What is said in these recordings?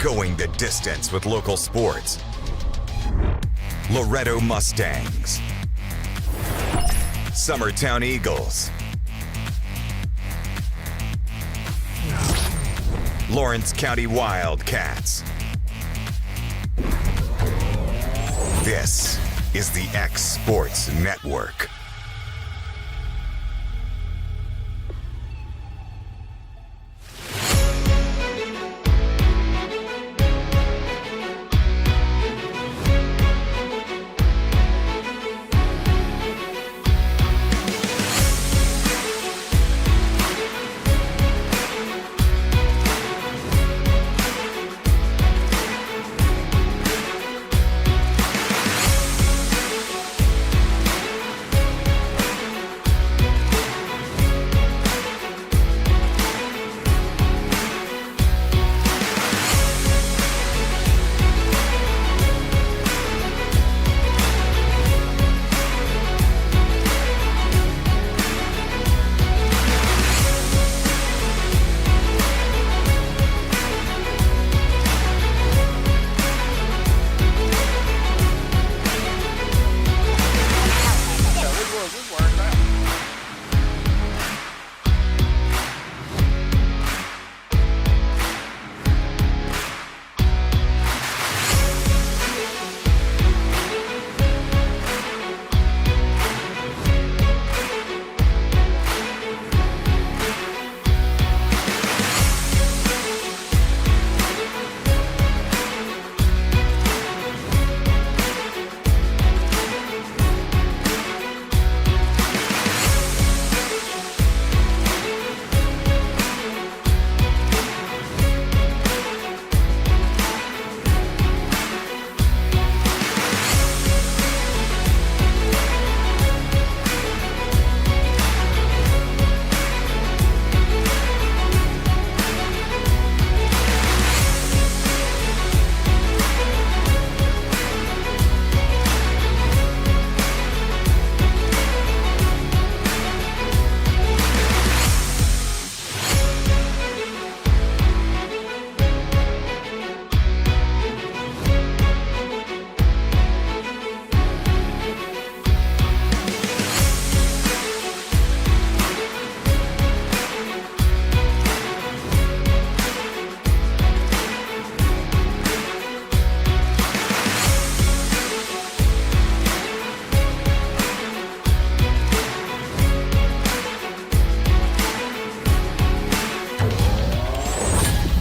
Going the distance with local sports. Loretto Mustangs. Summertown Eagles. Lawrence County Wildcats. This is the X Sports Network.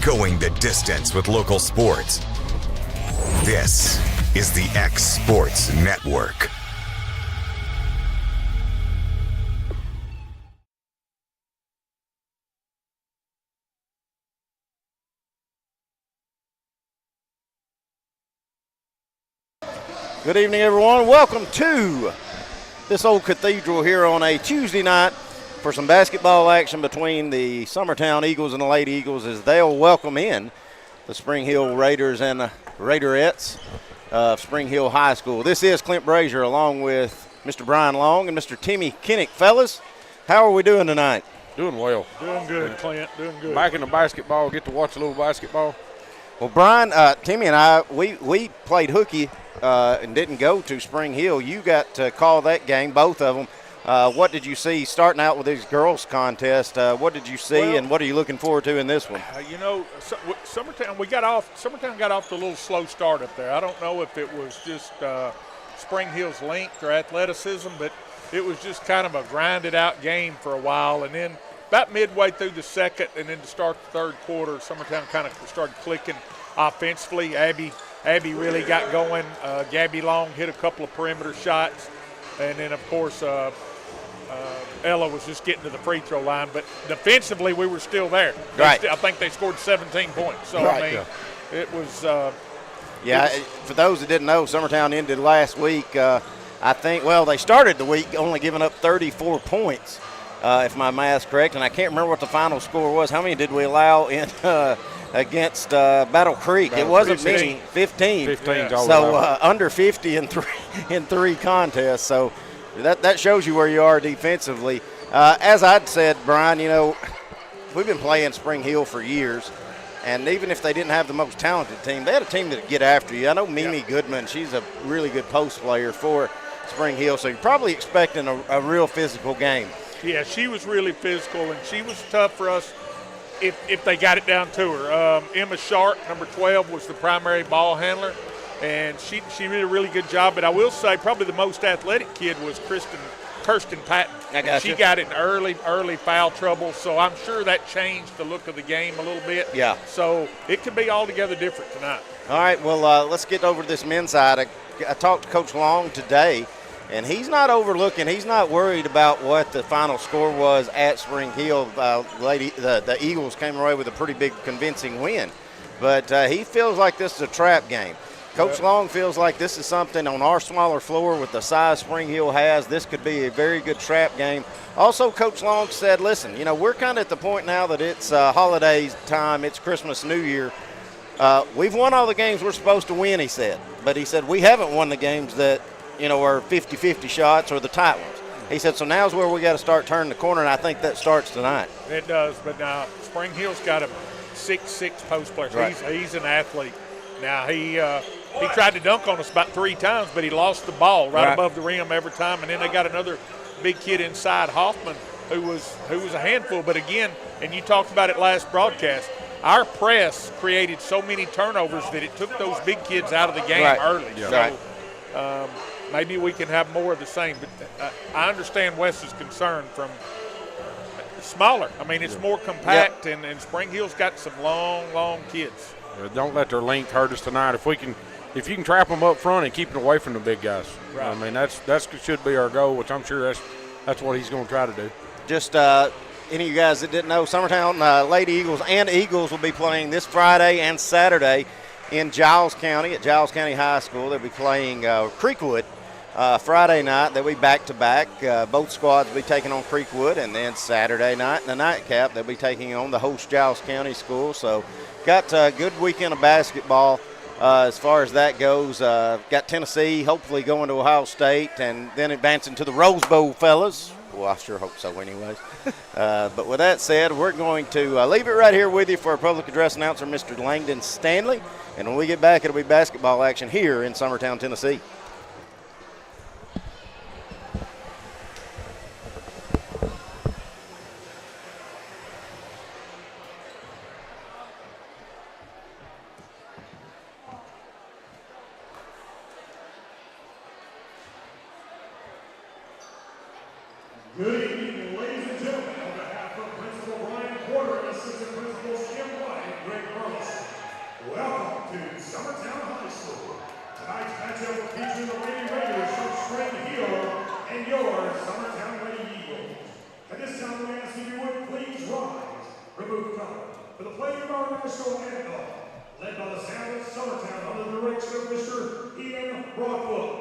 Going the distance with local sports. This is the X Sports Network. Good evening, everyone. Welcome to this old cathedral here on a Tuesday night for some basketball action between the Summertown Eagles and the Lady Eagles as they'll welcome in the Spring Hill Raiders and the Raiderettes of Spring Hill High School. This is Clint Brazier along with Mr. Brian Long and Mr. Timmy Kinnick. Fellas, how are we doing tonight? Doing well. Doing good, Clint. Doing good. Back in the basketball, get to watch a little basketball. Well, Brian, Timmy and I, we played hooky and didn't go to Spring Hill. You got to call that game, both of them. What did you see starting out with these girls' contest? What did you see, and what are you looking forward to in this one? Summertown got off to a little slow start up there. I don't know if it was just Spring Hill's length or athleticism, but it was just kind of a grinded-out game for a while. And then about midway through the second and then to start the third quarter, Summertown kind of started clicking offensively. Abby really got going. Gabby Long hit a couple of perimeter shots. And then, of course, Ella was just getting to the free throw line. But defensively, we were still there. Right. I think they scored 17 points. So, right. I mean, it was for those that didn't know, Summertown ended last week. I think, they started the week only giving up 34 points, if my math's correct. And I can't remember what the final score was. How many did we allow in against Battle Creek? It wasn't many, 15. 15 Yeah. So under 50 in three contests. So that shows you where you are defensively. As I'd said, Brian, we've been playing Spring Hill for years. And even if they didn't have the most talented team, they had a team that would get after you. I know Mimi Goodman, she's a really good post player for Spring Hill, so you're probably expecting a real physical game. Yeah, she was really physical, and she was tough for us if they got it down to her. Emma Sharp, number 12, was the primary ball handler, and she did a really good job. But I will say probably the most athletic kid was Kirsten Patton. She got in early foul trouble, so I'm sure that changed the look of the game a little bit. Yeah. So it could be altogether different tonight. All right, well, let's get over to this men's side. I talked to Coach Long today, and he's not worried about what the final score was at Spring Hill. The Eagles came away with a pretty big convincing win, but he feels like this is a trap game. Coach Long feels like this is something on our smaller floor with the size Spring Hill has. This could be a very good trap game. Also, Coach Long said, listen, we're kind of at the point now that it's holidays time, it's Christmas, New Year. We've won all the games we're supposed to win, he said. But he said we haven't won the games that, are 50-50 shots or the tight ones. He said, so now's where we got to start turning the corner, and I think that starts tonight. It does, but now Spring Hill's got a 6'6" post player. Right. He's an athlete. Now, he tried to dunk on us about 3 times, but he lost the ball right above the rim every time. And then they got another big kid inside, Hoffman, who was a handful. But again, and you talked about it last broadcast, our press created so many turnovers that it took those big kids out of the game early. Yeah. So maybe we can have more of the same. But I understand Wes's concern from smaller. I mean, it's more compact, and Spring Hill's got some long kids. Don't let their length hurt us tonight. If you can trap them up front and keep them away from the big guys. Right. I mean, that's should be our goal, which I'm sure that's what he's going to try to do. Just any of you guys that didn't know, Summertown Lady Eagles and Eagles will be playing this Friday and Saturday in Giles County at Giles County High School. They'll be playing Creekwood Friday night. They'll be back-to-back. Both squads will be taking on Creekwood, and then Saturday night in the nightcap, they'll be taking on the host Giles County School. So got a good weekend of basketball as far as that goes. Got Tennessee hopefully going to Ohio State and then advancing to the Rose Bowl, fellas. Well, I sure hope so anyways. But with that said, we're going to leave it right here with you for our public address announcer, Mr. Langdon Stanley. And when we get back, it'll be basketball action here in Summertown, Tennessee. Good evening, ladies and gentlemen. On behalf of Principal Brian Porter and Assistant Principal Jim White and Greg Burles, welcome to Summertown High School. Tonight's matchup will feature the Lady Raiders from Spring Hill and your Summertown Lady Eagles. At this time, we ask if you would please rise, remove cover, for the playing of our national anthem, led by the sound of Summertown under the direction of Mr. Ian Broadfoot.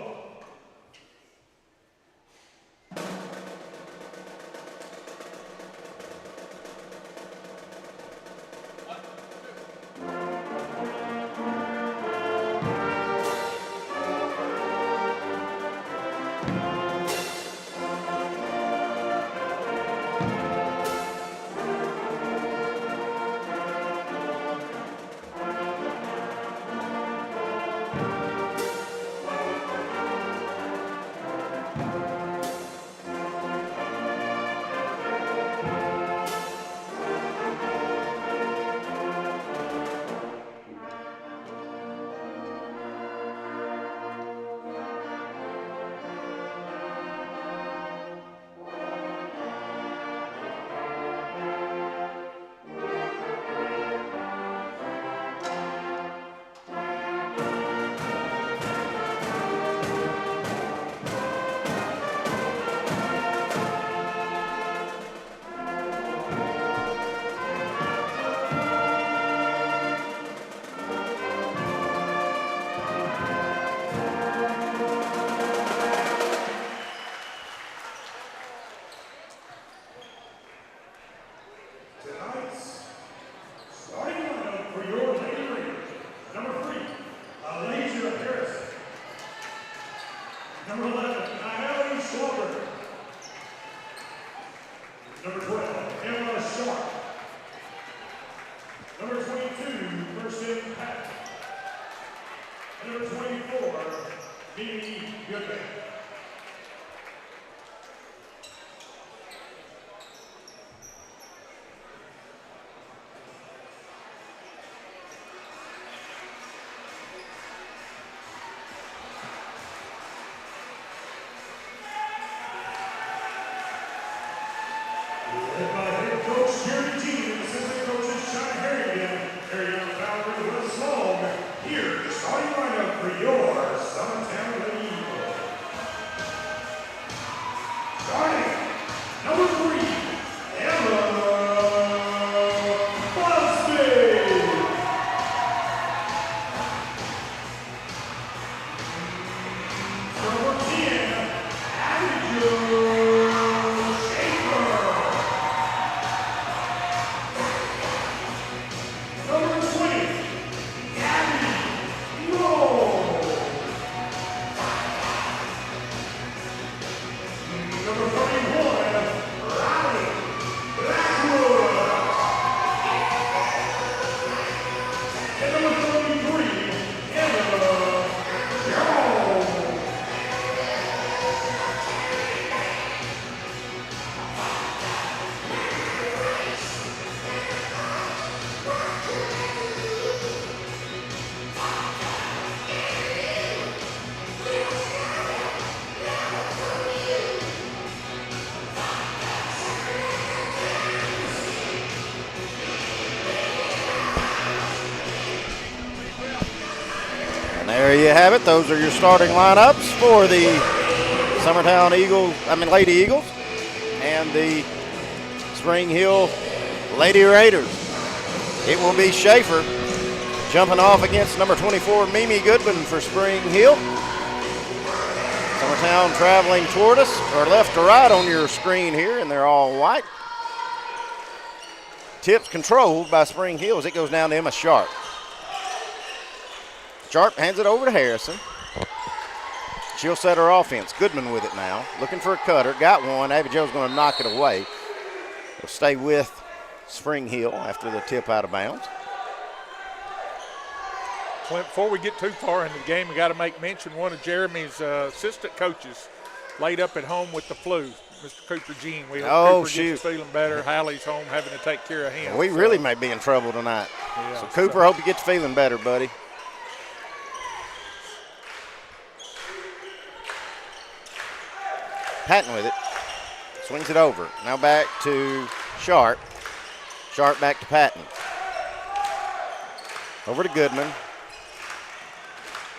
Number 12, Emma Sharp. Number 22, There you have it. Those are your starting lineups for the Lady Eagles and the Spring Hill Lady Raiders. It will be Schaefer jumping off against number 24, Mimi Goodman for Spring Hill. Summertown traveling toward us, or left to right on your screen here, and they're all white. Tips controlled by Spring Hill as it goes down to Emma Sharp. Sharp hands it over to Harrison. She'll set her offense. Goodman with it now. Looking for a cutter. Got one. Abby Joe's going to knock it away. Will stay with Spring Hill after the tip out of bounds. Clint, before we get too far into the game, we got to make mention one of Jeremy's assistant coaches laid up at home with the flu, Mr. Cooper Jean. We hope Cooper gets feeling better. Hallie's home having to take care of him. We really may be in trouble tonight. Yeah, so Cooper, hope you get feeling better, buddy. Patton with it. Swings it over. Now back to Sharp. Sharp back to Patton. Over to Goodman.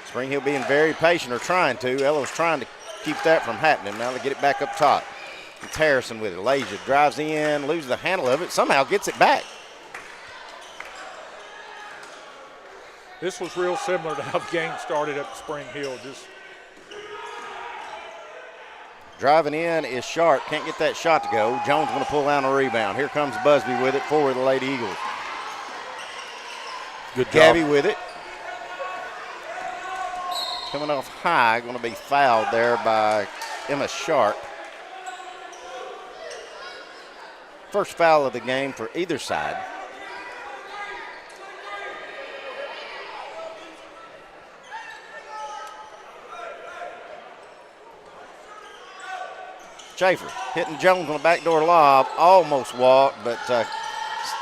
Spring Hill being very patient, or trying to. Ella's trying to keep that from happening. Now they get it back up top. It's Harrison with it. Elijah drives in, loses the handle of it, somehow gets it back. This was real similar to how the game started up at Spring Hill. Just driving in is Sharp. Can't get that shot to go. Jones going to pull down a rebound. Here comes Busby with it for the Lady Eagles. Good job. Gabby with it. Coming off high, going to be fouled there by Emma Sharp. First foul of the game for either side. Schaefer hitting Jones on the backdoor lob, almost walked, but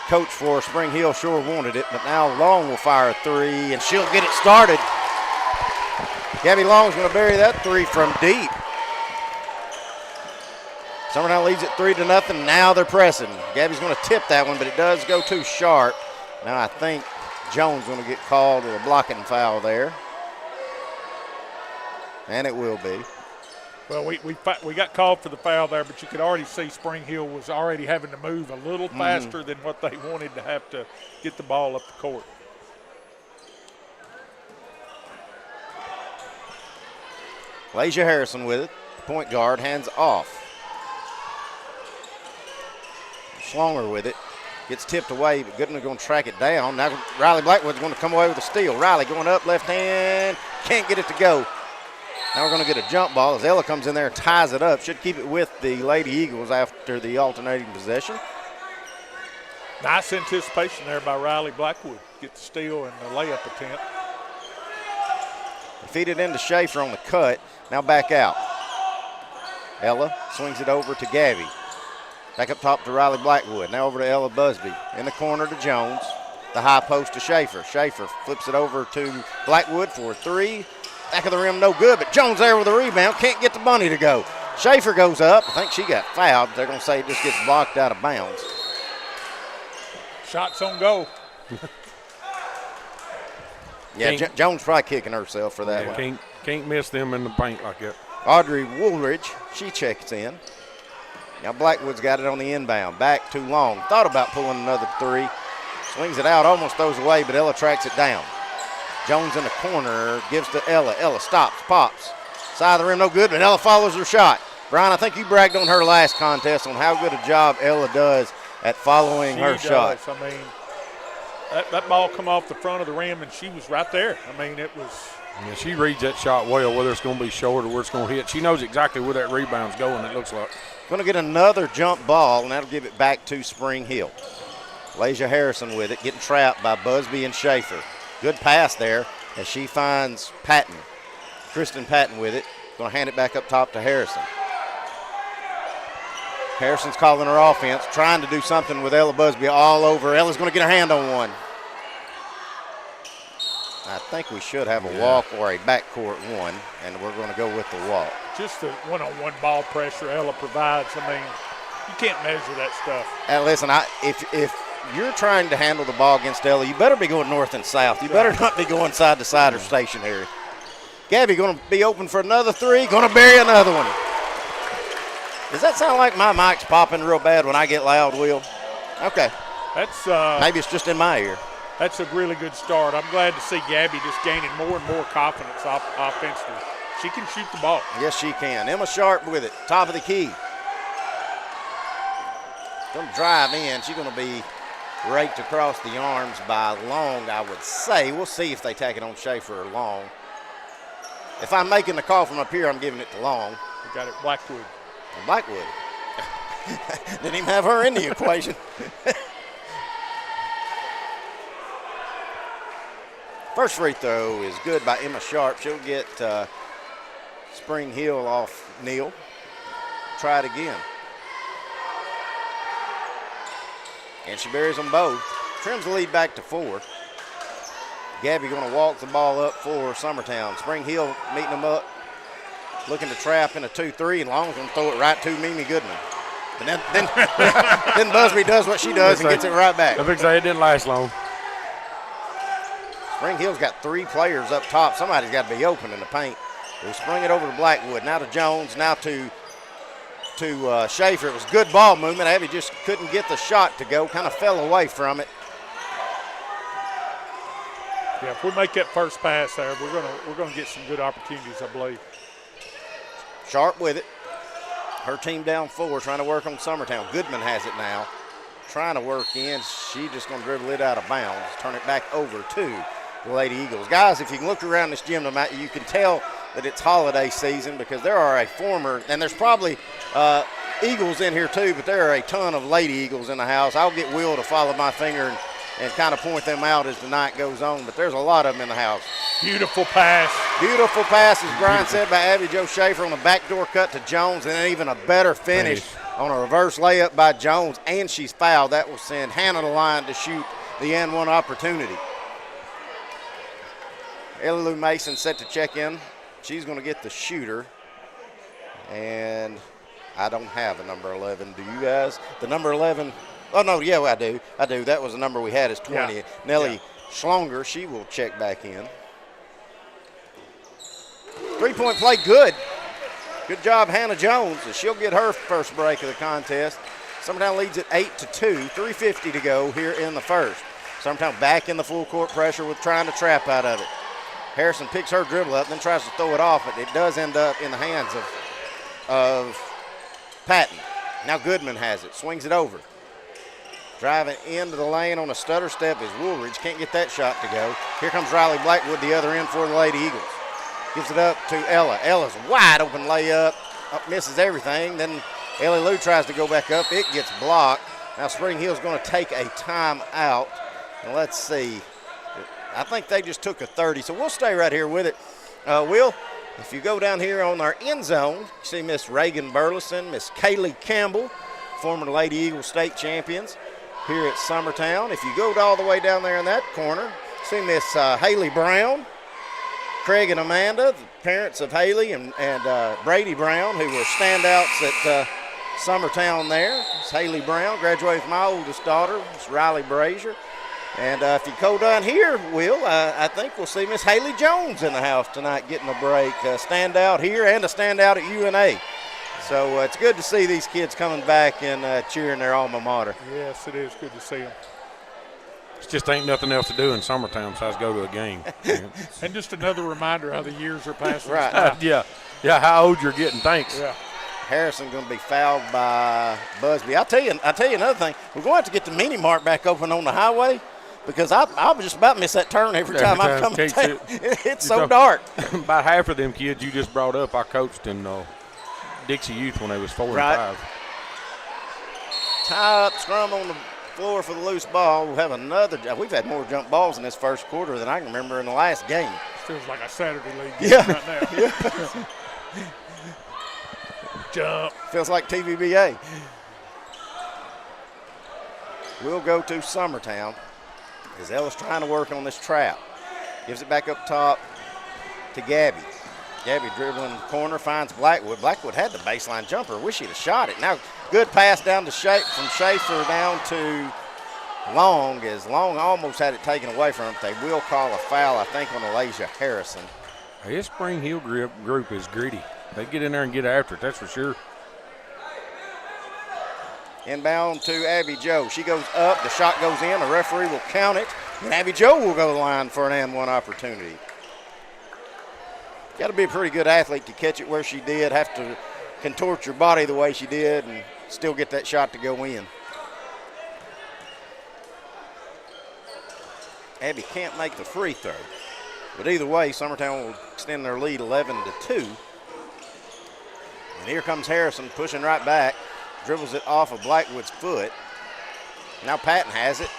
coach for Spring Hill sure wanted it. But now Long will fire a three, and she'll get it started. Gabby Long's going to bury that three from deep. Summertown leads it 3-0. Now they're pressing. Gabby's going to tip that one, but it does go too sharp. Now I think Jones going to get called with a blocking foul there. And it will be. Well, we got called for the foul there, but you could already see Spring Hill was already having to move a little faster than what they wanted to have to get the ball up the court. Lasia Harrison with it. Point guard, hands off. Schlonger with it. Gets tipped away, but Goodman's going to track it down. Now Riley Blackwood's going to come away with a steal. Riley going up, left hand. Can't get it to go. Now we're going to get a jump ball as Ella comes in there and ties it up. Should keep it with the Lady Eagles after the alternating possession. Nice anticipation there by Riley Blackwood. Get the steal and the layup attempt. Feed it into Schaefer on the cut. Now back out. Ella swings it over to Gabby. Back up top to Riley Blackwood. Now over to Ella Busby. In the corner to Jones. The high post to Schaefer. Schaefer flips it over to Blackwood for a three. Back of the rim, no good, but Jones there with a rebound. Can't get the bunny to go. Schaefer goes up. I think she got fouled. They're going to say it just gets blocked out of bounds. Shots on goal. Yeah, Jones probably kicking herself for that one. Can't miss them in the paint like that. Audrey Woolridge, she checks in. Now Blackwood's got it on the inbound. Back too long. Thought about pulling another three. Swings it out, almost throws away, but Ella tracks it down. Jones in the corner, gives to Ella. Ella stops, pops. Side of the rim, no good, but Ella follows her shot. Brian, I think you bragged on her last contest on how good a job Ella does at following her shot. I mean, that ball come off the front of the rim, and she was right there. I mean, it was. Yeah, she reads that shot well, whether it's going to be short or where it's going to hit. She knows exactly where that rebound's going, it looks like. Going to get another jump ball, and that'll give it back to Spring Hill. Lasia Harrison with it, getting trapped by Busby and Schaefer. Good pass there as she finds Patton. Kristen Patton with it. Going to hand it back up top to Harrison. Harrison's calling her offense, trying to do something with Ella Busby all over. Ella's going to get her hand on one. I think we should have a walk or a backcourt one, and we're going to go with the walk. Just the one-on-one ball pressure Ella provides. I mean, you can't measure that stuff. And listen, if you're trying to handle the ball against Ella, you better be going north and south. You better not be going side to side or stationary. Gabby going to be open for another three, going to bury another one. Does that sound like my mic's popping real bad when I get loud, Will? Okay. That's maybe it's just in my ear. That's a really good start. I'm glad to see Gabby just gaining more and more confidence offensively. She can shoot the ball. Yes, she can. Emma Sharp with it, top of the key. Going to drive in. She's going to be raked across the arms by Long, I would say. We'll see if they tack it on Schaefer or Long. If I'm making the call from up here, I'm giving it to Long. We got it, Blackwood. Blackwood. Didn't even have her in the equation. First free throw is good by Emma Sharp. She'll get Spring Hill off Neal. Try it again. And she buries them both. Trims the lead back to 4. Gabby going to walk the ball up for Summertown. Spring Hill meeting them up, looking to trap in a 2-3, and Long's going to throw it right to Mimi Goodman. And then Busby does what she does and gets it right back. I think it didn't last long. Spring Hill's got 3 players up top. Somebody's got to be open in the paint. We spring it over to Blackwood, now to Jones, now to Schaefer. It was good ball movement. Abby just couldn't get the shot to go, kind of fell away from it. Yeah, if we make that first pass there, we're gonna get some good opportunities, I believe. Sharp with it. Her team down 4, trying to work on Summertown. Goodman has it now, trying to work in. She just going to dribble it out of bounds, turn it back over to the Lady Eagles. Guys, if you can look around this gym tonight, you can tell that it's holiday season because there are and there's probably Eagles in here too, but there are a ton of Lady Eagles in the house. I'll get Will to follow my finger and kind of point them out as the night goes on, but there's a lot of them in the house. Beautiful pass. Beautiful pass, as Brian said, by Abby Jo Schaefer on the backdoor cut to Jones, and then even a better finish on a reverse layup by Jones, and she's fouled. That will send Hannah to the line to shoot the N1 opportunity. Ellie Lou Mason set to check in. She's going to get the shooter, and I don't have a number 11. Do you guys? The number 11, oh, no, yeah, I do. That was the number we had is 20. Yeah. Nellie Schlonger, she will check back in. 3-point play, good. Good job, Hannah Jones, as she'll get her first break of the contest. Summertown leads at 8-2, 3:50 to go here in the first. Summertown back in the full court pressure with trying to trap out of it. Harrison picks her dribble up, then tries to throw it off, but it does end up in the hands of Patton. Now Goodman has it, swings it over. Driving into the lane on a stutter step is Woolridge. Can't get that shot to go. Here comes Riley Blackwood, the other end for the Lady Eagles. Gives it up to Ella. Ella's wide open layup, misses everything. Then Ellie Lou tries to go back up. It gets blocked. Now Spring Hill's going to take a timeout. And let's see. I think they just took a 30, so we'll stay right here with it. Will, if you go down here on our end zone, you see Miss Reagan Burleson, Miss Kaylee Campbell, former Lady Eagle state champions here at Summertown. If you go all the way down there in that corner, see Miss Haley Brown, Craig and Amanda, the parents of Haley and Brady Brown, who were standouts at Summertown there. It's Haley Brown, graduated from my oldest daughter, Miss Riley Brazier. And if you go down here, Will, I think we'll see Miss Haley Jones in the house tonight getting a break. Standout here and a standout at UNA. So it's good to see these kids coming back and cheering their alma mater. Yes, it is good to see them. It just ain't nothing else to do in Summertown besides go to a game. And just another reminder how the years are passing. Right. Yeah, how old you're getting. Thanks. Yeah. Harrison going to be fouled by Busby. I'll tell you another thing. We're going to have to get the mini mart back open on the highway because I'll just about miss that turn every time I'm coming down. It's so dark. About half of them kids you just brought up, I coached in Dixie Youth when they was 4 and 5. Tie up, scrum on the floor for the loose ball. We'll have another. We've had more jump balls in this first quarter than I can remember in the last game. Feels like a Saturday league game right now. Yeah. Jump. Feels like TVBA. We'll go to Summertown as Ellis trying to work on this trap. Gives it back up top to Gabby. Gabby dribbling the corner, finds Blackwood. Blackwood had the baseline jumper. Wish he'd have shot it. Now, good pass down to from Schaefer down to Long, as Long almost had it taken away from him. They will call a foul, I think, on Elijah Harrison. His Spring Hill group is gritty. They get in there and get after it, that's for sure. Inbound to Abby Joe. She goes up. The shot goes in. The referee will count it. And Abby Joe will go to the line for an and one opportunity. Got to be a pretty good athlete to catch it where she did, have to contort your body the way she did, and still get that shot to go in. Abby can't make the free throw. But either way, Summertown will extend their lead 11-2. And here comes Harrison pushing right back. Dribbles it off of Blackwood's foot. Now Patton has it.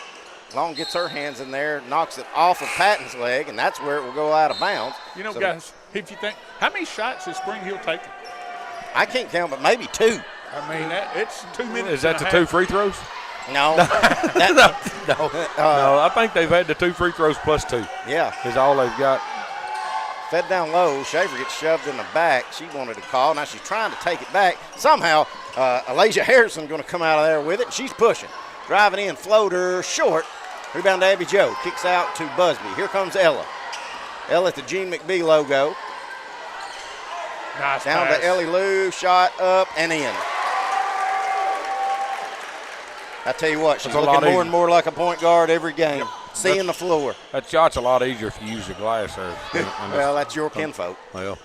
Long gets her hands in there, knocks it off of Patton's leg, and that's where it will go out of bounds. You know, guys, if you think, how many shots has Spring Hill taken? I can't count, but maybe 2. I mean, it's 2 minutes. Is that the 2 free throws? No. No, I think they've had the 2 free throws plus 2. Yeah. Is all they've got. Fed down low. Schaefer gets shoved in the back. She wanted to call. Now she's trying to take it back. Somehow, Alasia Harrison going to come out of there with it. She's pushing. Driving in, floater, short. Rebound to Abby Joe. Kicks out to Busby. Here comes Ella. Ella at the Gene McBee logo. Nice Down pass. to Ellie Lou. Shot up and in. I tell you what, she's looking more and more like a point guard every game. Seeing the floor. That shot's a lot easier if you use the glass there. Well, that's your kinfolk. Well,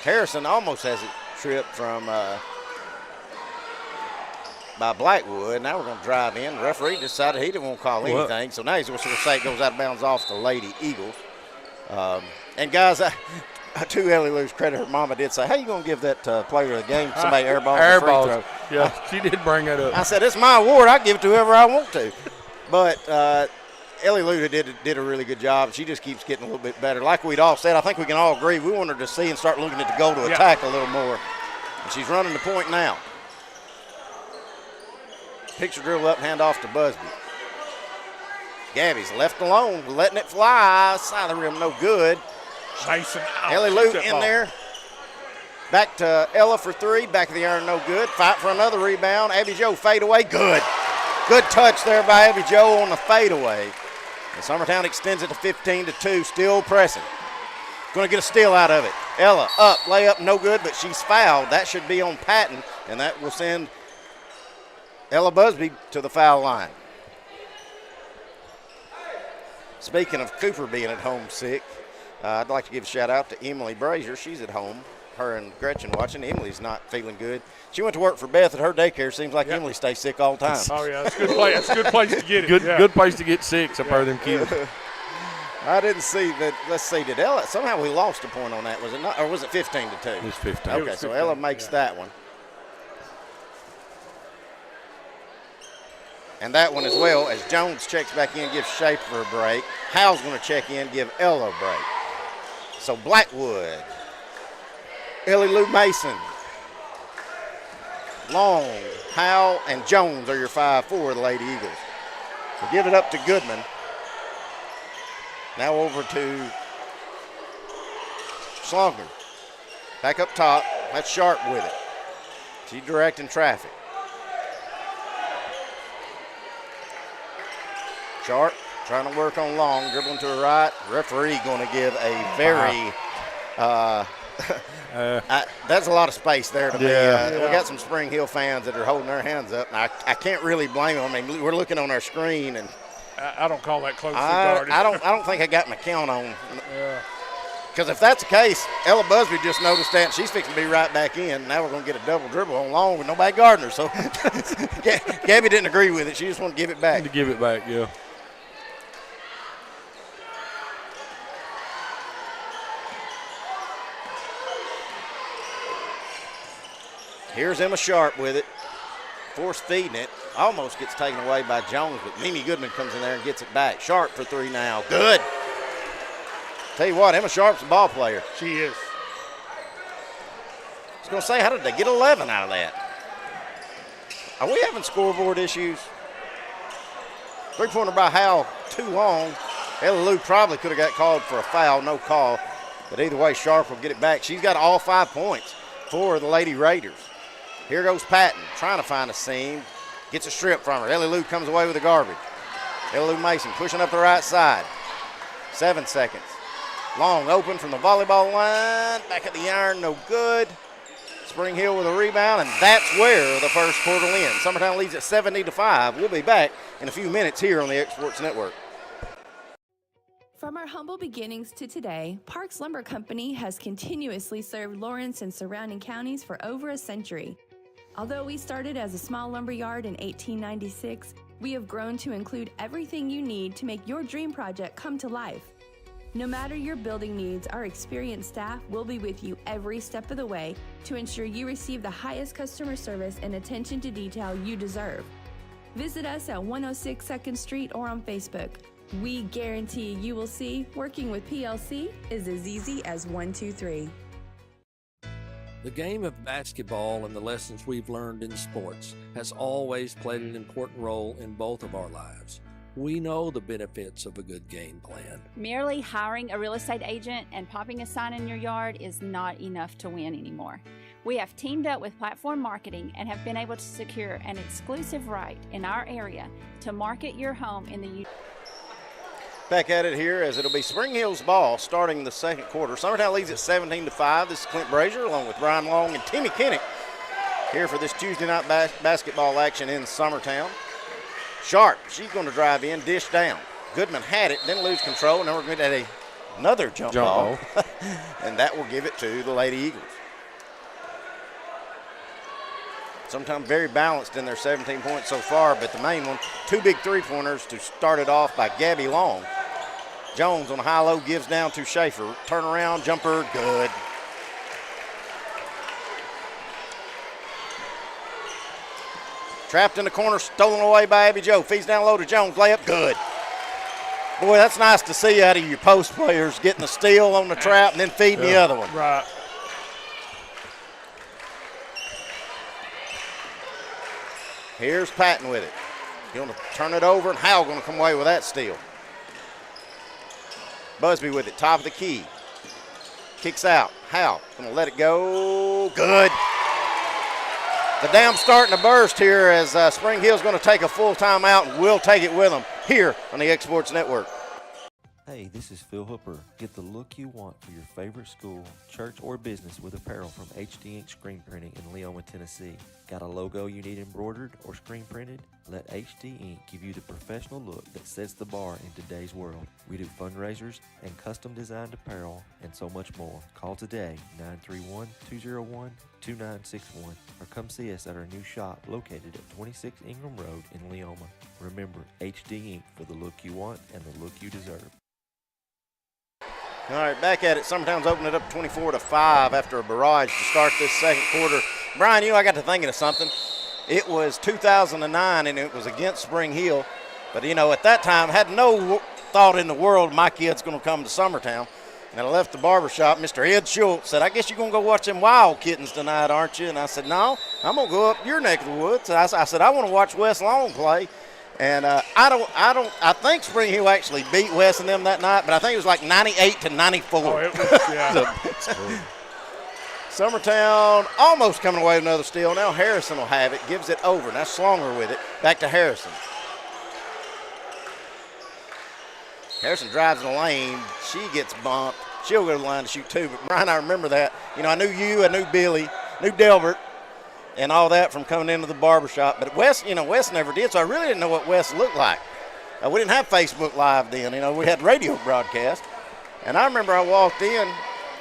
Harrison almost has it tripped from by Blackwood. Now we're going to drive in. The referee decided he didn't want to call anything, so now he's going to say it goes out of bounds off the Lady Eagles. And guys, to Ellie Lou's credit, her mama did say, "How you going to give that player of the game somebody airballs a free throw?" Yeah, she did bring that up. I said, "It's my award. I give it to whoever I want to." But Ellie Lou did a really good job. She just keeps getting a little bit better. Like we'd all said, I think we can all agree, we want her to see and start looking at the goal to attack a little more. And she's running the point now. Picture dribble up, hand off to Busby. Gabby's left alone, letting it fly. Side of the rim, no good. Mason. Ellie Lou in there. Back to Ella for 3. Back of the iron, no good. Fight for another rebound. Abby Joe fade away, good. Good touch there by Abby Joe on the fadeaway. And Summertown extends it to 15-2, still pressing. Going to get a steal out of it. Ella up, layup, no good, but she's fouled. That should be on Patton, and that will send Ella Busby to the foul line. Speaking of Cooper being at home sick, I'd like to give a shout out to Emily Brazier. She's at home. Her and Gretchen watching. Emily's not feeling good. She went to work for Beth at her daycare. Seems like Emily stays sick all the time. Oh, yeah, that's a good place. That's a good place to get it. Good place to get sick, so part of them kids. I didn't see that. Let's see. Did Ella? Somehow we lost a point on that. Was it not? Or was it 15-2? It was 15. Okay, so Ella makes that one. And that one as well, as Jones checks back in, gives Schaefer a break. Howell's going to check in, give Ella a break. So Blackwood, Ellie Lou Mason, Long, Howell, and Jones are your 5-4 of the Lady Eagles. So give it up to Goodman. Now over to Slogger. Back up top. That's Sharp with it. She's directing traffic. Sharp trying to work on Long, dribbling to her right. Referee going to give a very that's a lot of space there to me. We got some Spring Hill fans that are holding their hands up. And I can't really blame them. I mean, we're looking on our screen, and I don't call that closely guarded. I don't think I got my count on. Because if that's the case, Ella Busby just noticed that, and she's fixing to be right back in. Now we're going to get a double dribble on Long with nobody guarding her. So Gabby didn't agree with it. She just wanted to give it back. To give it back, yeah. Here's Emma Sharp with it. Force feeding it. Almost gets taken away by Jones, but Mimi Goodman comes in there and gets it back. Sharp for 3 now. Good. Tell you what, Emma Sharp's a ball player. She is. I was going to say, how did they get 11 out of that? Are we having scoreboard issues? 3-pointer by Howell, too long. Ella Lou probably could have got called for a foul, no call. But either way, Sharp will get it back. She's got all 5 points for the Lady Raiders. Here goes Patton, trying to find a seam. Gets a strip from her. Ellie Lou comes away with the garbage. Ellie Lou Mason pushing up the right side. 7 seconds. Long open from the volleyball line. Back at the iron, no good. Spring Hill with a rebound, and that's where the first quarter ends. Summertown leads at 70-5. We'll be back in a few minutes here on the X Sports Network. From our humble beginnings to today, Parks Lumber Company has continuously served Lawrence and surrounding counties for over a century. Although we started as a small lumber yard in 1896, we have grown to include everything you need to make your dream project come to life. No matter your building needs, our experienced staff will be with you every step of the way to ensure you receive the highest customer service and attention to detail you deserve. Visit us at 106 2nd Street or on Facebook. We guarantee you will see working with PLC is as easy as 1, 2, 3. The game of basketball and the lessons we've learned in sports has always played an important role in both of our lives. We know the benefits of a good game plan. Merely hiring a real estate agent and popping a sign in your yard is not enough to win anymore. We have teamed up with Platform Marketing and have been able to secure an exclusive right in our area to market your home in the Back at it here as it'll be Spring Hill's ball starting the second quarter. Summertown leads at 17-5. This is Clint Brazier along with Brian Long and Timmy Kinnick here for this Tuesday night basketball action in Summertown. Sharp, she's going to drive in, dish down. Goodman had it, didn't lose control, and then we're going to get another jump ball. And that will give it to the Lady Eagles. Sometimes very balanced in their 17 points so far, but the main one, 2 big three-pointers to start it off by Gabby Long. Jones on a high-low gives down to Schaefer. Turnaround, jumper, good. Trapped in the corner, stolen away by Abby Joe. Feeds down low to Jones, layup, good. Boy, that's nice to see out of your post players, getting the steal on the trap and then feeding the other one. Right. Here's Patton with it. He's going to turn it over, and Howell going to come away with that steal. Busby with it, top of the key. Kicks out. Howell going to let it go. Good. The dam's starting to burst here as Spring Hill's going to take a full timeout, and we'll take it with them here on the X Sports Network. Hey, this is Phil Hooper. Get the look you want for your favorite school, church, or business with apparel from HD Ink Screen Printing in Leoma, Tennessee. Got a logo you need embroidered or screen printed? Let HD Ink give you the professional look that sets the bar in today's world. We do fundraisers and custom designed apparel and so much more. Call today, 931-201-2961, or come see us at our new shop located at 26 Ingram Road in Leoma. Remember, HD Ink for the look you want and the look you deserve. All right, back at it. Summertown's opened it up 24-5 after a barrage to start this second quarter. Brian, I got to thinking of something. It was 2009, and it was against Spring Hill. But, at that time, I had no thought in the world my kid's going to come to Summertown. And I left the barbershop. Mr. Ed Schultz said, I guess you're going to go watch them Wild Kittens tonight, aren't you? And I said, no, I'm going to go up your neck of the woods. And I said, I want to watch Wes Long play. And I think Spring Hill actually beat Wes and them that night, but I think it was like 98-94. Oh, it was, yeah. Summertown almost coming away with another steal. Now Harrison will have it, gives it over. Now Slonger with it, back to Harrison. Harrison drives in the lane. She gets bumped. She'll go to the line to shoot too. But, Brian, I remember that. I knew you, I knew Billy, knew Delbert, and all that from coming into the barbershop. But Wes, Wes never did, so I really didn't know what Wes looked like. We didn't have Facebook Live then. We had radio broadcast. And I remember I walked in,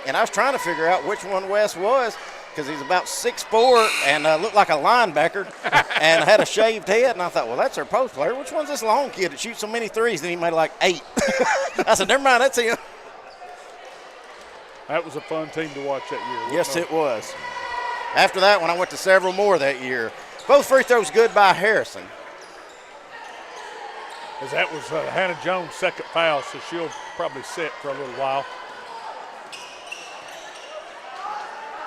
and I was trying to figure out which one Wes was because he's about 6'4" and looked like a linebacker and had a shaved head. And I thought, well, that's our post player. Which one's this long kid that shoots so many threes? Then he made like 8. I said, never mind, that's him. That was a fun team to watch that year. Yes, it was. After that one, I went to several more that year. Both free throws good by Harrison. As that was Hannah Jones' second foul, so she'll probably sit for a little while.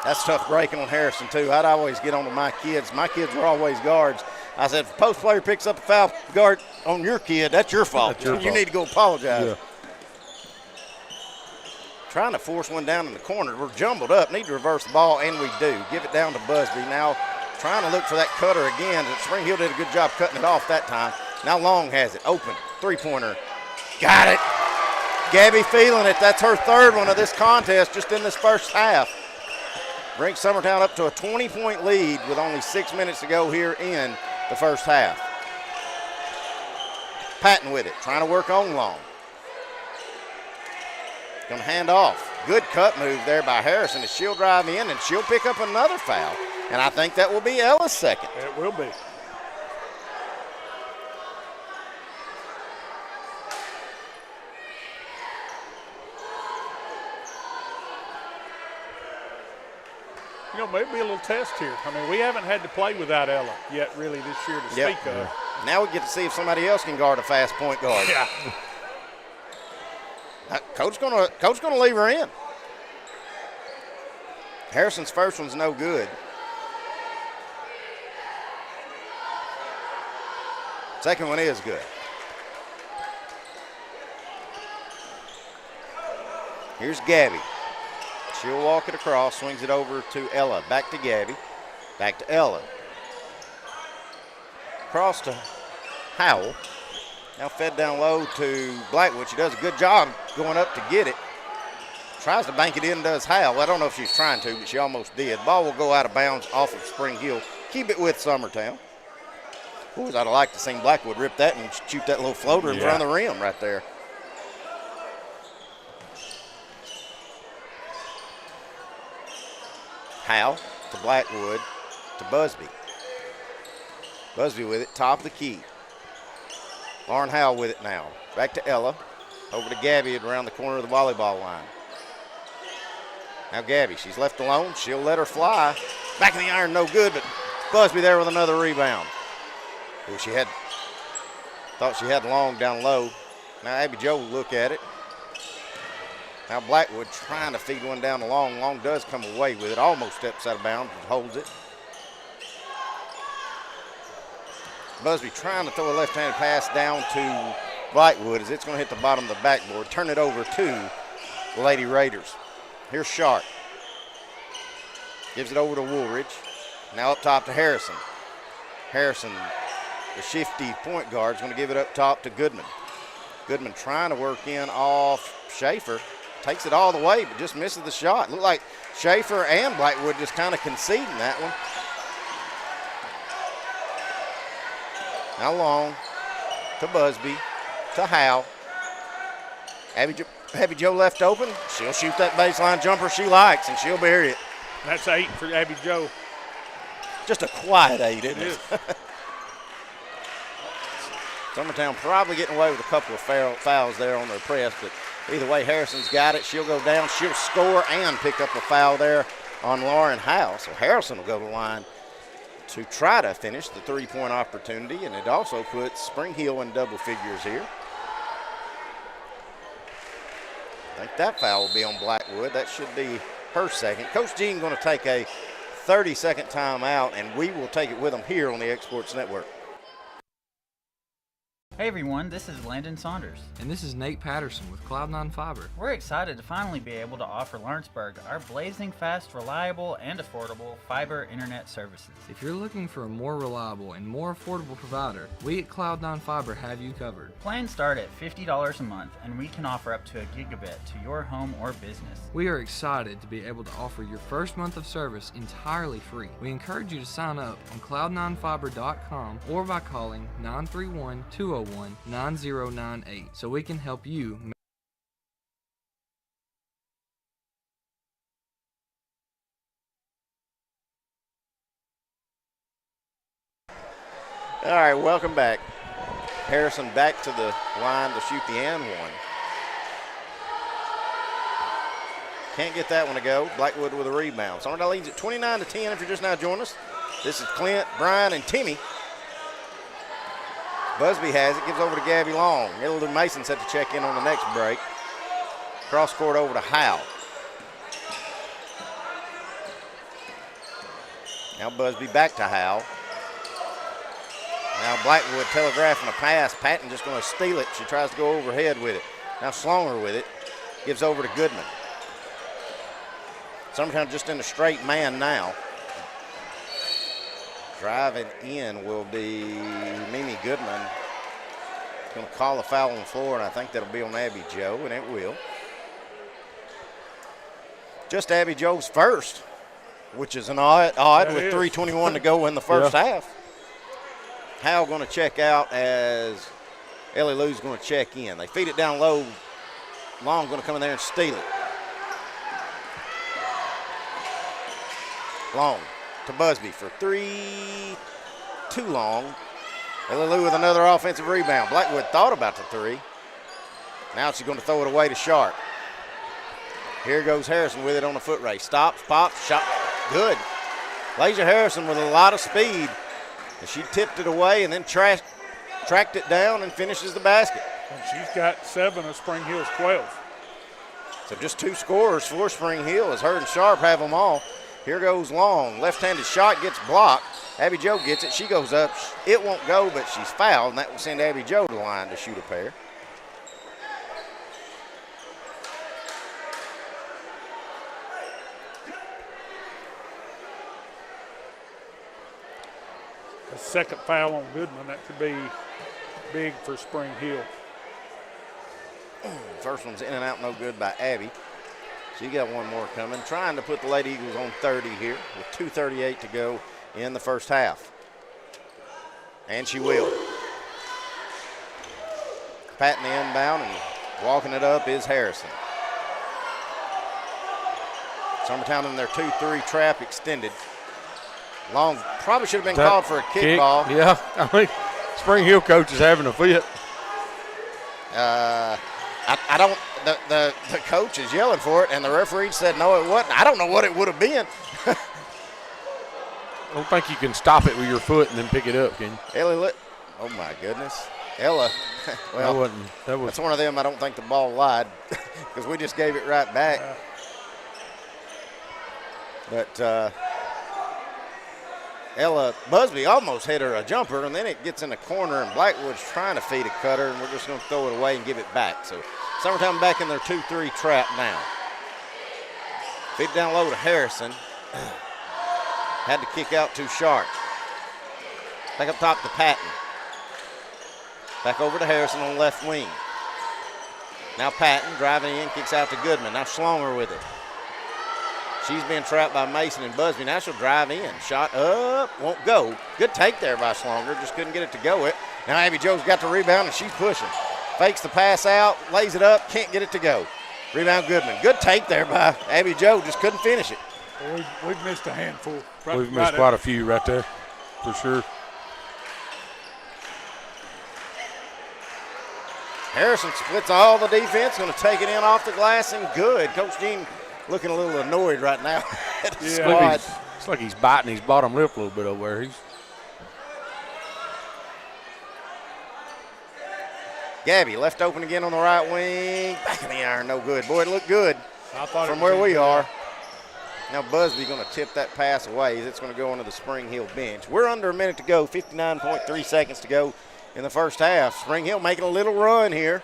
That's tough breaking on Harrison, too. I'd always get on to my kids. My kids were always guards. I said, if a post player picks up a foul guard on your kid, that's your fault. That's your you fault. need to go apologize. Yeah. Trying to force one down in the corner. We're jumbled up. Need to reverse the ball, and we do. Give it down to Busby. Now trying to look for that cutter again. Spring Hill did a good job cutting it off that time. Now Long has it. Open. Three-pointer. Got it. Gabby feeling it. That's her third one of this contest just in this first half. Brings Summertown up to a 20-point lead with only 6 minutes to go here in the first half. Patton with it, trying to work on Long. Going to hand off. Good cut move there by Harrison as she'll drive in, and she'll pick up another foul. And I think that will be Ella's second. It will be. You know, maybe a little test here. I mean, we haven't had to play without Ella yet really this year to speak of. Now we get to see if somebody else can guard a fast point guard. Yeah. Coach gonna leave her in. Harrison's first one's no good. Second one is good. Here's Gabby. She'll walk it across, swings it over to Ella. Back to Gabby. Back to Ella. Across to Howell. Now fed down low to Blackwood. She does a good job going up to get it. Tries to bank it in, does Howell. I don't know if she's trying to, but she almost did. Ball will go out of bounds off of Spring Hill. Keep it with Summertown. Boys, I'd like to see Blackwood rip that and shoot that little floater in front of the rim right there. Howell to Blackwood to Busby. Busby with it, top of the key. Lauren Howell with it now. Back to Ella. Over to Gabby around the corner of the volleyball line. Now Gabby, she's left alone. She'll let her fly. Back of the iron, no good, but Busby there with another rebound. Ooh, thought she had Long down low. Now Abby Joe will look at it. Now Blackwood trying to feed one down to Long. Long does come away with it. Almost steps out of bounds and holds it. Busby trying to throw a left-handed pass down to Blackwood as it's going to hit the bottom of the backboard. Turn it over to the Lady Raiders. Here's Sharp. Gives it over to Woolridge. Now up top to Harrison. Harrison, the shifty point guard, is going to give it up top to Goodman. Goodman trying to work in off Schaefer. Takes it all the way, but just misses the shot. Looked like Schaefer and Blackwood just kind of conceding that one. Now Long to Busby, to Howe. Abby Joe left open. She'll shoot that baseline jumper she likes, and she'll bury it. That's 8 for Abby Joe. Just a quiet 8, isn't it? Is. Summertown probably getting away with a couple of fouls there on their press, but either way, Harrison's got it. She'll go down. She'll score and pick up a foul there on Lauren Howe. So Harrison will go to the line to try to finish the three-point opportunity, and it also puts Spring Hill in double figures here. I think that foul will be on Blackwood. That should be her second. Coach Jean going to take a 30-second timeout, and we will take it with them here on the X Sports Network. Hey everyone, this is Landon Saunders. And this is Nate Patterson with Cloud9 Fiber. We're excited to finally be able to offer Lawrenceburg our blazing fast, reliable, and affordable fiber internet services. If you're looking for a more reliable and more affordable provider, we at Cloud9 Fiber have you covered. Plans start at $50 a month, and we can offer up to a gigabit to your home or business. We are excited to be able to offer your first month of service entirely free. We encourage you to sign up on cloud9fiber.com or by calling 931-201-9098 so we can help you. All right, welcome back. Harrison back to the line to shoot the and one. Can't get that one to go. Blackwood with a rebound. Summertown leads at 29-10 if you're just now joining us. This is Clint, Brian, and Timmy. Busby has it, gives over to Gabby Long. It'll do Mason set to check in on the next break. Cross court over to Howe. Now Busby back to Howe. Now Blackwood telegraphing a pass. Patton just going to steal it. She tries to go overhead with it. Now Slonger with it. Gives over to Goodman. Summertown just in a straight man now. Driving in will be Mimi Goodman. Going to call a foul on the floor, and I think that'll be on Abby Jo, and it will. Just Abby Jo's first, which is an odd with 3:21 to go in the first half. Howell going to check out as Ellie Lou's going to check in. They feed it down low. Long going to come in there and steal it. Long to Busby for three. Too long. Ellie Lou with another offensive rebound. Blackwood thought about the three. Now she's going to throw it away to Sharp. Here goes Harrison with it on the foot race. Stops, pops, shot. Good. Lasia Harrison with a lot of speed. And she tipped it away and then tracked it down and finishes the basket. And she's got 7 of Spring Hill's 12. So just 2 scorers for Spring Hill as her and Sharp have them all. Here goes Long. Left-handed shot gets blocked. Abby Jo gets it. She goes up. It won't go, but she's fouled, and that will send Abby Jo to the line to shoot a pair. A second foul on Goodman. That could be big for Spring Hill. First one's in and out, no good by Abby. She got one more coming. Trying to put the Lady Eagles on 30 here with 2:38 to go in the first half. And she will. Patting the inbound and walking it up is Harrison. Summertown in their 2-3 trap extended. Long probably should have been called for a kickball. Yeah, I think Spring Hill coach is having a fit. I don't. The coach is yelling for it, and the referee said no, it wasn't. I don't know what it would have been. I don't think you can stop it with your foot and then pick it up, can you? Ellie, oh my goodness, Ella. Well, that's one of them. I don't think the ball lied because we just gave it right back. But Ella Busby almost hit her a jumper, and then it gets in the corner, and Blackwood's trying to feed a cutter, and we're just going to throw it away and give it back. So Summertown back in their 2-3 trap now. Feed it down low to Harrison. Had to kick out too sharp. Back up top to Patton. Back over to Harrison on the left wing. Now Patton driving in, kicks out to Goodman. Now Schlonger with it. She's being trapped by Mason and Busby. Now she'll drive in. Shot up, won't go. Good take there by Schlonger, just couldn't get it to go it. Now Abby Jo's got the rebound and she's pushing. Fakes the pass out, lays it up, can't get it to go. Rebound Goodman. Good take there by Abby Jo, just couldn't finish it. Well, we've missed a handful. We've missed quite a few right there, for sure. Harrison splits all the defense, going to take it in off the glass and good. Coach Jean looking a little annoyed right now at the squad. It's like he's biting his bottom lip a little bit over there. Gabby left open again on the right wing. Back in the iron, no good. Boy, it looked good from where we are. Now Busby going to tip that pass away. It's going to go onto the Spring Hill bench. We're under a minute to go, 59.3 seconds to go in the first half. Spring Hill making a little run here.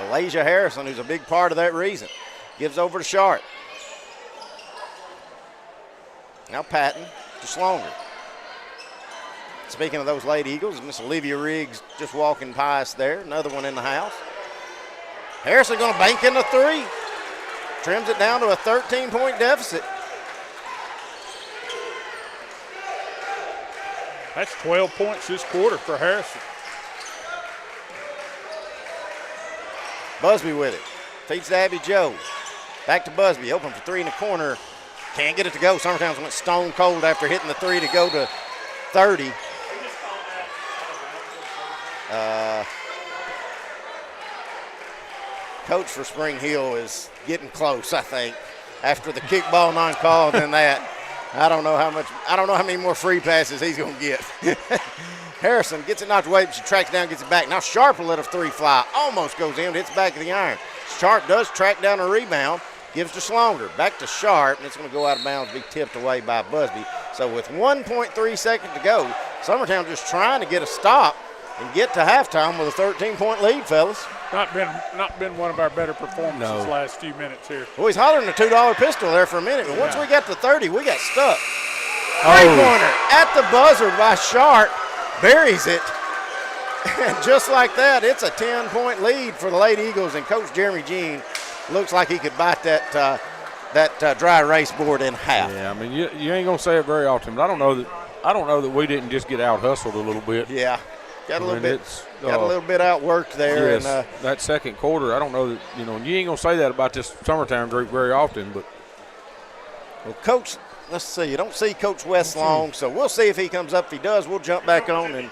Lasia Harrison, who's a big part of that reason, gives over to Sharp. Now Patton to Slonger. Speaking of those Lady Eagles, Miss Olivia Riggs just walking past there. Another one in the house. Harrison going to bank in the three. Trims it down to a 13-point deficit. That's 12 points this quarter for Harrison. Busby with it. Feeds to Abby Jo. Back to Busby. Open for three in the corner. Can't get it to go. Summertown went stone cold after hitting the three to go to 30. Coach for Spring Hill is getting close, I think. After the kickball non-call and then that. I don't know how many more free passes he's going to get. Harrison gets it knocked away, but she tracks down, gets it back. Now Sharp will let a three fly. Almost goes in, hits back of the iron. Sharp does track down a rebound, gives to Slonger. Back to Sharp, and it's going to go out of bounds, be tipped away by Busby. So with 1.3 seconds to go, Summertown just trying to get a stop and get to halftime with a 13-point lead, fellas. Not been one of our better performances the last few minutes here. Well, he's hollering a $2 pistol there for a minute, but once we got to 30, we got stuck. Three-pointer at the buzzer by Sharp. buries it. And just like that, it's a 10-point lead for the Lady Eagles, and Coach Jeremy Jean looks like he could bite that dry erase board in half. Yeah, I mean, you ain't gonna say it very often, but I don't know that we didn't just get out hustled a little bit. Yeah, got a little bit outworked there. Yes, and that second quarter, I don't know that you ain't gonna say that about this Summertown group very often, but well, Coach, let's see, you don't see Coach West long, so we'll see if he comes up. If he does, we'll jump back on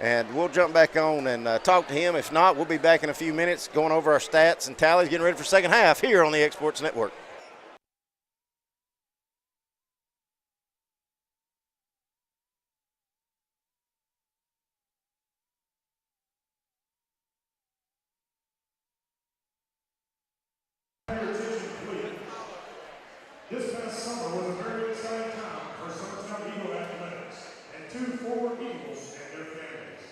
and we'll jump back on and talk to him. If not, we'll be back in a few minutes going over our stats and tallies, getting ready for second half here on the X Sports Network. This past summer was a very exciting time for Summertown Eagle athletics and two former Eagles and their families.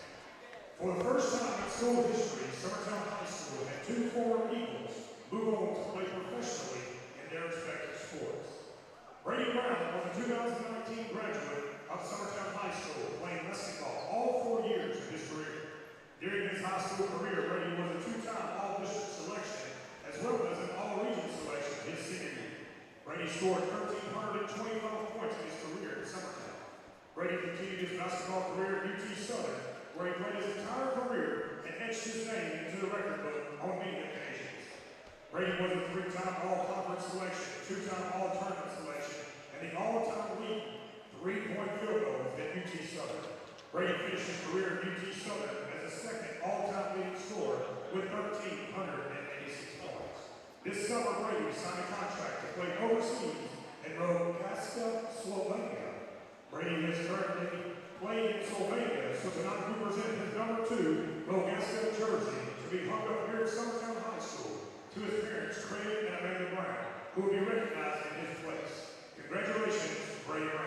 For the first time in school history, Summertown High School had two former Eagles move on to play professionally in their respective sports. Brady Brown was a 2019 graduate of Summertown High School, playing basketball all 4 years of his career. During his high school career, Brady was a two-time All-District selection as well as an All-Region selection his senior year. Brady scored 1,325 points in his career at Summertown. Brady continued his basketball career at UT Southern, where he played his entire career and etched his name into the record book on many occasions. Brady was a 3-time All-Conference selection, 2-time All-Tournament selection, and the all-time lead 3-point field goals at UT Southern. Brady finished his career at UT Southern as the second all-time leading scorer with 1,386 points. This summer, Brady signed a contract to play overseas in Rogaška, Slovenia. Brady is currently playing in Slovenia, so tonight we present his number 2 Rogaška jersey to be hung up here at Summertown High School to his parents, Craig and Amanda Brown, who will be recognized in his place. Congratulations, Brady Brown.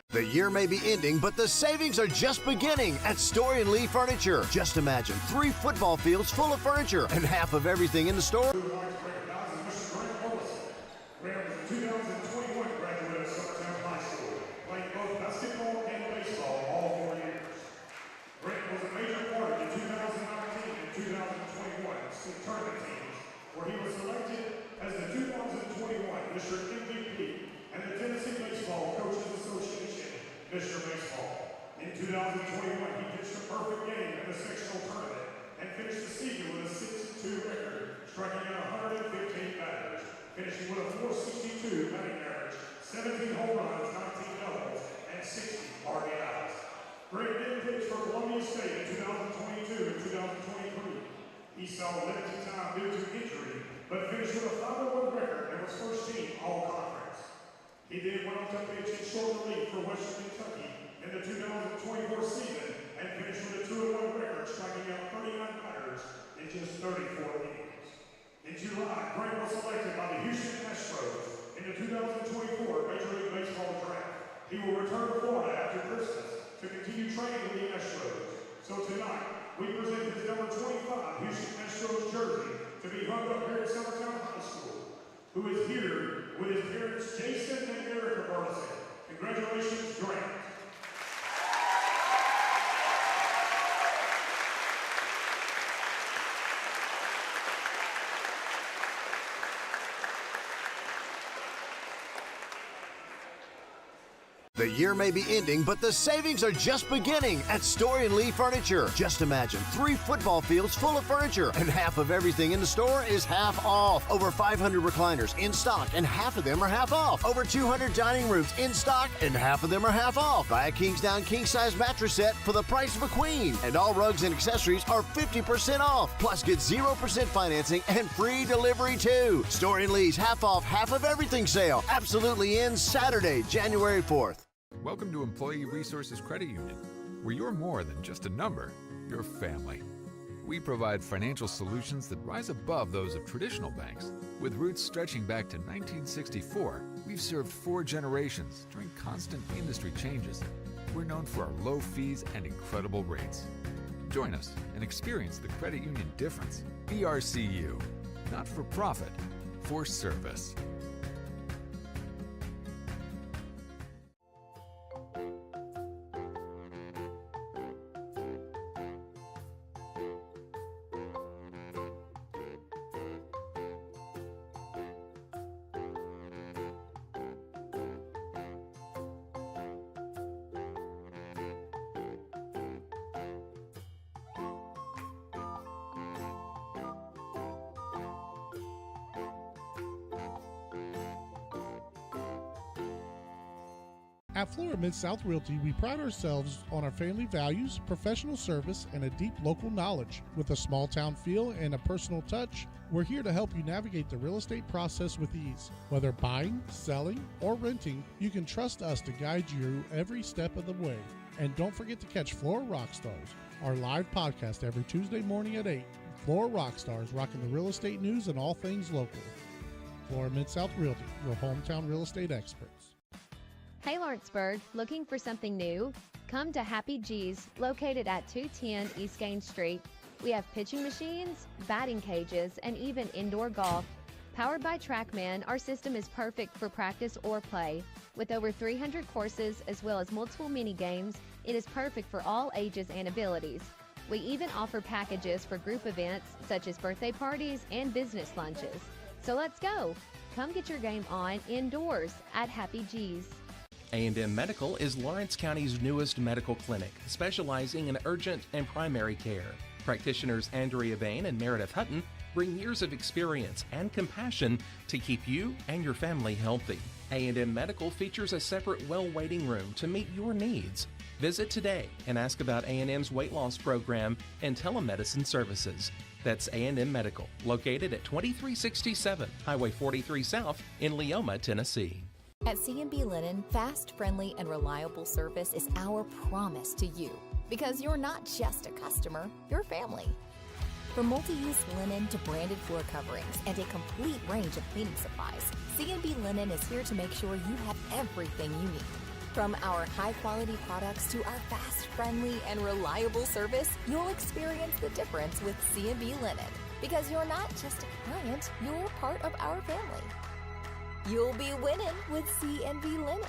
The year may be ending, but the savings are just beginning at Story & Lee Furniture. Just imagine 3 football fields full of furniture and half of everything in the store. Graham was a 2021 graduate of Summertown High School, playing both basketball and baseball all 4 years. Grant was a major part of the 2019 and 2021 state tournament teams, where he was selected as the 2021 District MVP and the Tennessee Baseball Coaches Association Mr. Baseball. In 2021, he pitched a perfect game in the sectional tournament and finished the season with a 6-2 record, striking out 115 batters, finishing with a 462 batting average, 17 home runs, 19 doubles, and 60 RBIs. Greg did pitch for Columbia State in 2022 and 2023. He saw limited time due to injury, but finished with a 5-1 record and was first team all-conference. He then went on to pitch in short relief for Western Kentucky in the 2024 season and finished with a 2-1 record, striking out 39 batters in just 34 innings. In July, Grant was selected by the Houston Astros in the 2024 Major League Baseball draft. He will return to Florida after Christmas to continue training with the Astros. So tonight, we present his number 25 Houston Astros jersey to be hung up here at Summertown High School, who is here with his parents Jason and Erica Burleson. Congratulations, Grant. The year may be ending, but the savings are just beginning at Story & Lee Furniture. Just imagine 3 football fields full of furniture and half of everything in the store is half off. Over 500 recliners in stock and half of them are half off. Over 200 dining rooms in stock and half of them are half off. Buy a Kingsdown king-size mattress set for the price of a queen. And all rugs and accessories are 50% off. Plus get 0% financing and free delivery too. Story & Lee's half off, half of everything sale absolutely ends Saturday, January 4th. Welcome to Employee Resources Credit Union, where you're more than just a number, you're family. We provide financial solutions that rise above those of traditional banks. With roots stretching back to 1964, we've served 4 generations during constant industry changes. We're known for our low fees and incredible rates. Join us and experience the credit union difference. BRCU, not for profit, for service. At Florida Mid-South Realty, we pride ourselves on our family values, professional service, and a deep local knowledge. With a small town feel and a personal touch, we're here to help you navigate the real estate process with ease. Whether buying, selling, or renting, you can trust us to guide you every step of the way. And don't forget to catch Florida Rockstars, our live podcast every Tuesday morning at 8. Florida Rockstars, rocking the real estate news and all things local. Florida Mid-South Realty, your hometown real estate experts. Hey Lawrenceburg, looking for something new? Come to Happy G's, located at 210 East Gaines Street. We have pitching machines, batting cages, and even indoor golf. Powered by TrackMan, our system is perfect for practice or play. With over 300 courses as well as multiple mini games, it is perfect for all ages and abilities. We even offer packages for group events such as birthday parties and business lunches. So let's go. Come get your game on indoors at Happy G's. A&M Medical is Lawrence County's newest medical clinic, specializing in urgent and primary care. Practitioners Andrea Bain and Meredith Hutton bring years of experience and compassion to keep you and your family healthy. A&M Medical features a separate well waiting room to meet your needs. Visit today and ask about A&M's weight loss program and telemedicine services. That's A&M Medical, located at 2367 Highway 43 South in Leoma, Tennessee. At C&B Linen, fast, friendly, and reliable service is our promise to you. Because you're not just a customer, you're family. From multi-use linen to branded floor coverings and a complete range of cleaning supplies, C&B Linen is here to make sure you have everything you need. From our high-quality products to our fast, friendly, and reliable service, you'll experience the difference with C&B Linen. Because you're not just a client, you're part of our family. You'll be winning with C&B Linen.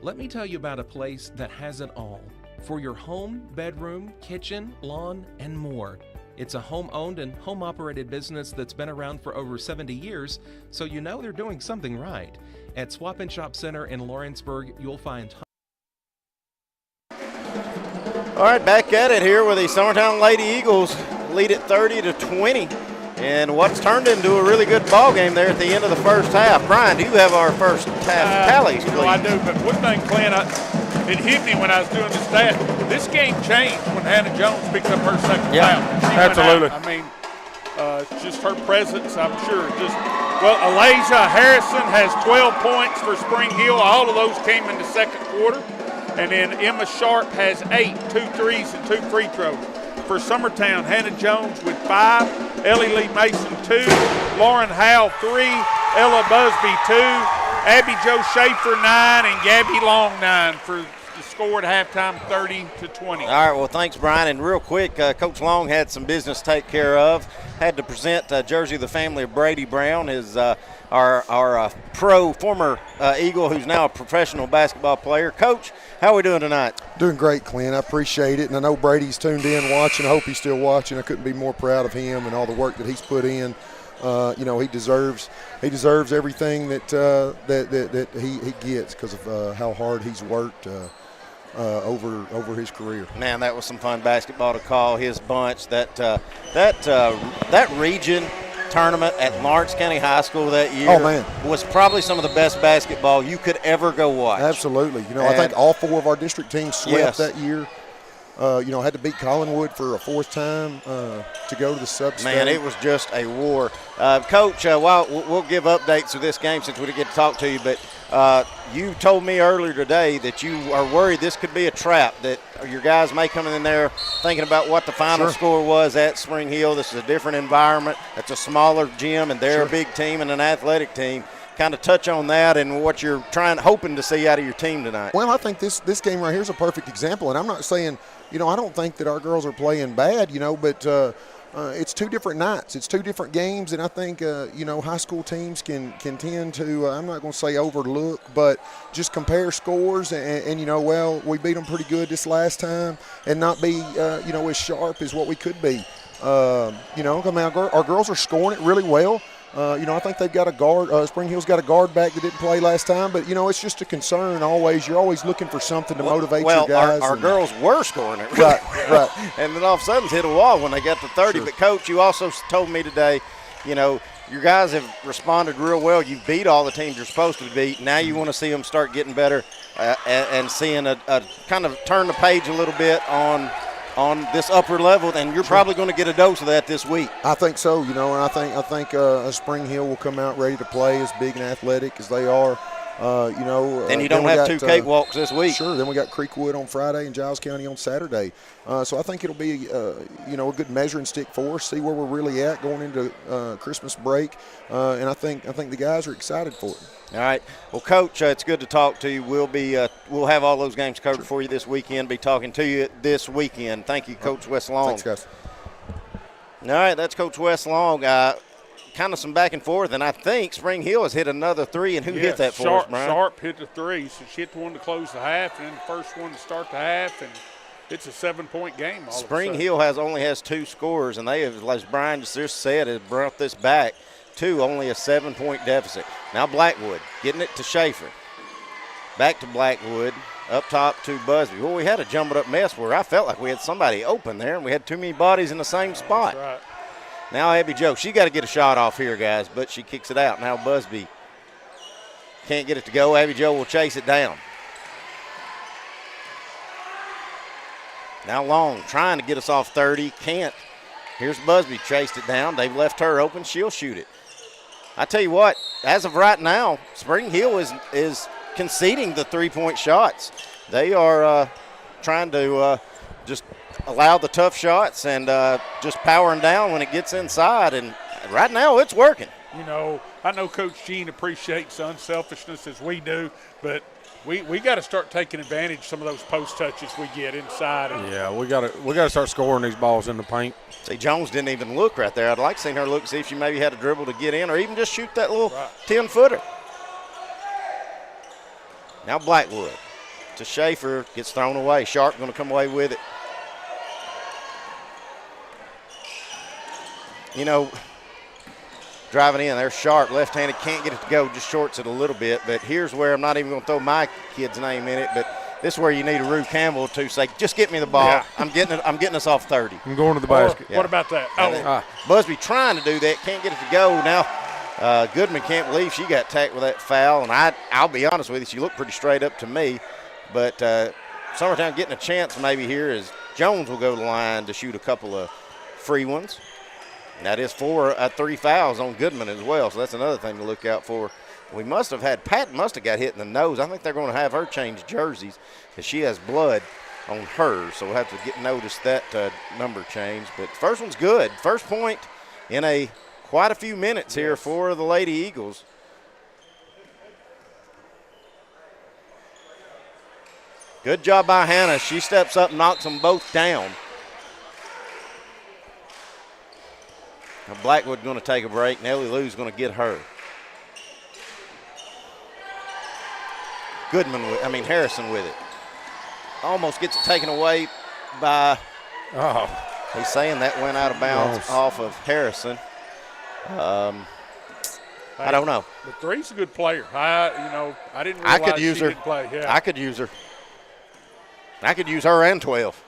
Let me tell you about a place that has it all. For your home, bedroom, kitchen, lawn, and more. It's a home-owned and home-operated business that's been around for over 70 years, so you know they're doing something right. At Swap and Shop Center in Lawrenceburg, you'll find All right, back at it here with the Summertown Lady Eagles lead it 30-20. And what's turned into a really good ball game there at the end of the first half. Brian, do you have our first half tallies, please? No, I do, but one thing, Clint, it hit me when I was doing the stat. This game changed when Hannah Jones picked up her second foul. She absolutely. I mean, just her presence, I'm sure. Elijah Harrison has 12 points for Spring Hill. All of those came in the second quarter. And then Emma Sharp has 8, 2 threes and 2 free throws. For Summertown, Hannah Jones with 5, Ellie Lee Mason 2, Lauren Howell 3, Ella Busby 2, Abby Jo Schaefer 9, and Gabby Long 9 for the score at halftime, 30-20. All right, well, thanks, Brian. And real quick, Coach Long had some business to take care of. Had to present jersey of the family of Brady Brown, his our former Eagle, who's now a professional basketball player. Coach, how are we doing tonight? Doing great, Clint. I appreciate it, and I know Brady's tuned in watching. I hope he's still watching. I couldn't be more proud of him and all the work that he's put in. He deserves everything that he gets because of how hard he's worked over his career. Man, that was some fun basketball to call. His bunch, that region tournament at Lawrence County High School that year was probably some of the best basketball you could ever go watch. Absolutely. I think all 4 of our district teams swept that year. Had to beat Collinwood for a 4th time to go to the sub-state. Man, it was just a war. Coach, while we'll give updates of this game since we didn't get to talk to you, but you told me earlier today that you are worried this could be a trap, that your guys may come in there thinking about what the final score was at Spring Hill. This is a different environment. It's a smaller gym, and they're a big team and an athletic team. Kind of touch on that and what you're hoping to see out of your team tonight. Well, I think this game right here is a perfect example, and I'm not saying, I don't think that our girls are playing bad, but it's 2 different nights. It's 2 different games, and I think, high school teams can tend to, I'm not going to say overlook, but just compare scores and we beat them pretty good this last time and not be, as sharp as what we could be. Our girls are scoring it really well. I think they've got a guard. Spring Hill's got a guard back that didn't play last time, but it's just a concern always. You're always looking for something to motivate your guys. Our girls were scoring it, right. And then all of a sudden hit a wall when they got to 30. But Coach, you also told me today, your guys have responded real well. You've beat all the teams you're supposed to beat. Now you want to see them start getting better and seeing a kind of turn the page a little bit on this upper level, and you're probably going to get a dose of that this week. I think so, and I think Spring Hill will come out ready to play, as big and athletic as they are. And you don't have 2 cakewalks this week. Sure. Then we got Creekwood on Friday and Giles County on Saturday. So I think it'll be, a good measuring stick for us. See where we're really at going into Christmas break. And I think the guys are excited for it. All right. Well, Coach, it's good to talk to you. We'll have all those games covered for you this weekend. Be talking to you this weekend. Thank you, Coach Wes Long. Thanks, guys. All right, that's Coach Wes Long. Kind of some back and forth, and I think Spring Hill has hit another 3. And who hit that for us, Brian? Sharp hit the 3, so she hit the one to close the half, and then the first one to start the half, and it's a 7-point game. Spring Hill only has 2 scores, and they have, as Brian just said, has brought this back to only a 7-point deficit. Now Blackwood getting it to Schaefer. Back to Blackwood. Up top to Busby. Well, we had a jumbled up mess where I felt like we had somebody open there, and we had too many bodies in the same spot. That's right. Now Abby Jo, she got to get a shot off here, guys, but she kicks it out. Now Busby can't get it to go. Abby Jo will chase it down. Now Long trying to get us off 30. Can't. Here's Busby, chased it down. They've left her open. She'll shoot it. I tell you what, as of right now, Spring Hill is conceding the 3-point shots. They are trying to just allow the tough shots and just powering down when it gets inside. And right now it's working. I know Coach Gene appreciates the unselfishness as we do, but we got to start taking advantage of some of those post touches we get inside. Yeah, we got to start scoring these balls in the paint. See, Jones didn't even look right there. I'd like to see her look, see if she maybe had a dribble to get in or even just shoot that little 10-footer. Now Blackwood to Schaefer, gets thrown away. Sharp going to come away with it. Driving in there, Sharp, left-handed, can't get it to go, just shorts it a little bit. But here's where I'm not even going to throw my kid's name in it, but this is where you need a Rue Campbell to say, just get me the ball. Yeah. I'm getting us off 30. I'm going to the basket. What about that? Busby trying to do that, can't get it to go. Now Goodman can't believe she got tacked with that foul, and I'll be honest with you, she looked pretty straight up to me. But Summertown getting a chance maybe here as Jones will go to the line to shoot a couple of free ones. And that is 3 fouls on Goodman as well, so that's another thing to look out for. We must have had, Pat must have got hit in the nose. I think they're going to have her change jerseys because she has blood on her, so we'll have to notice that number change. But the first one's good. First point in quite a few minutes here for the Lady Eagles. Good job by Hannah. She steps up and knocks them both down. Now Blackwood going to take a break. Nellie Lou's going to get her. Harrison with it. Almost gets it taken away by, he's saying that went out of bounds off of Harrison. I don't know. But Three's a good player. I didn't realize I could use she her. didn't play. Yeah. I could use her. I could use her and 12.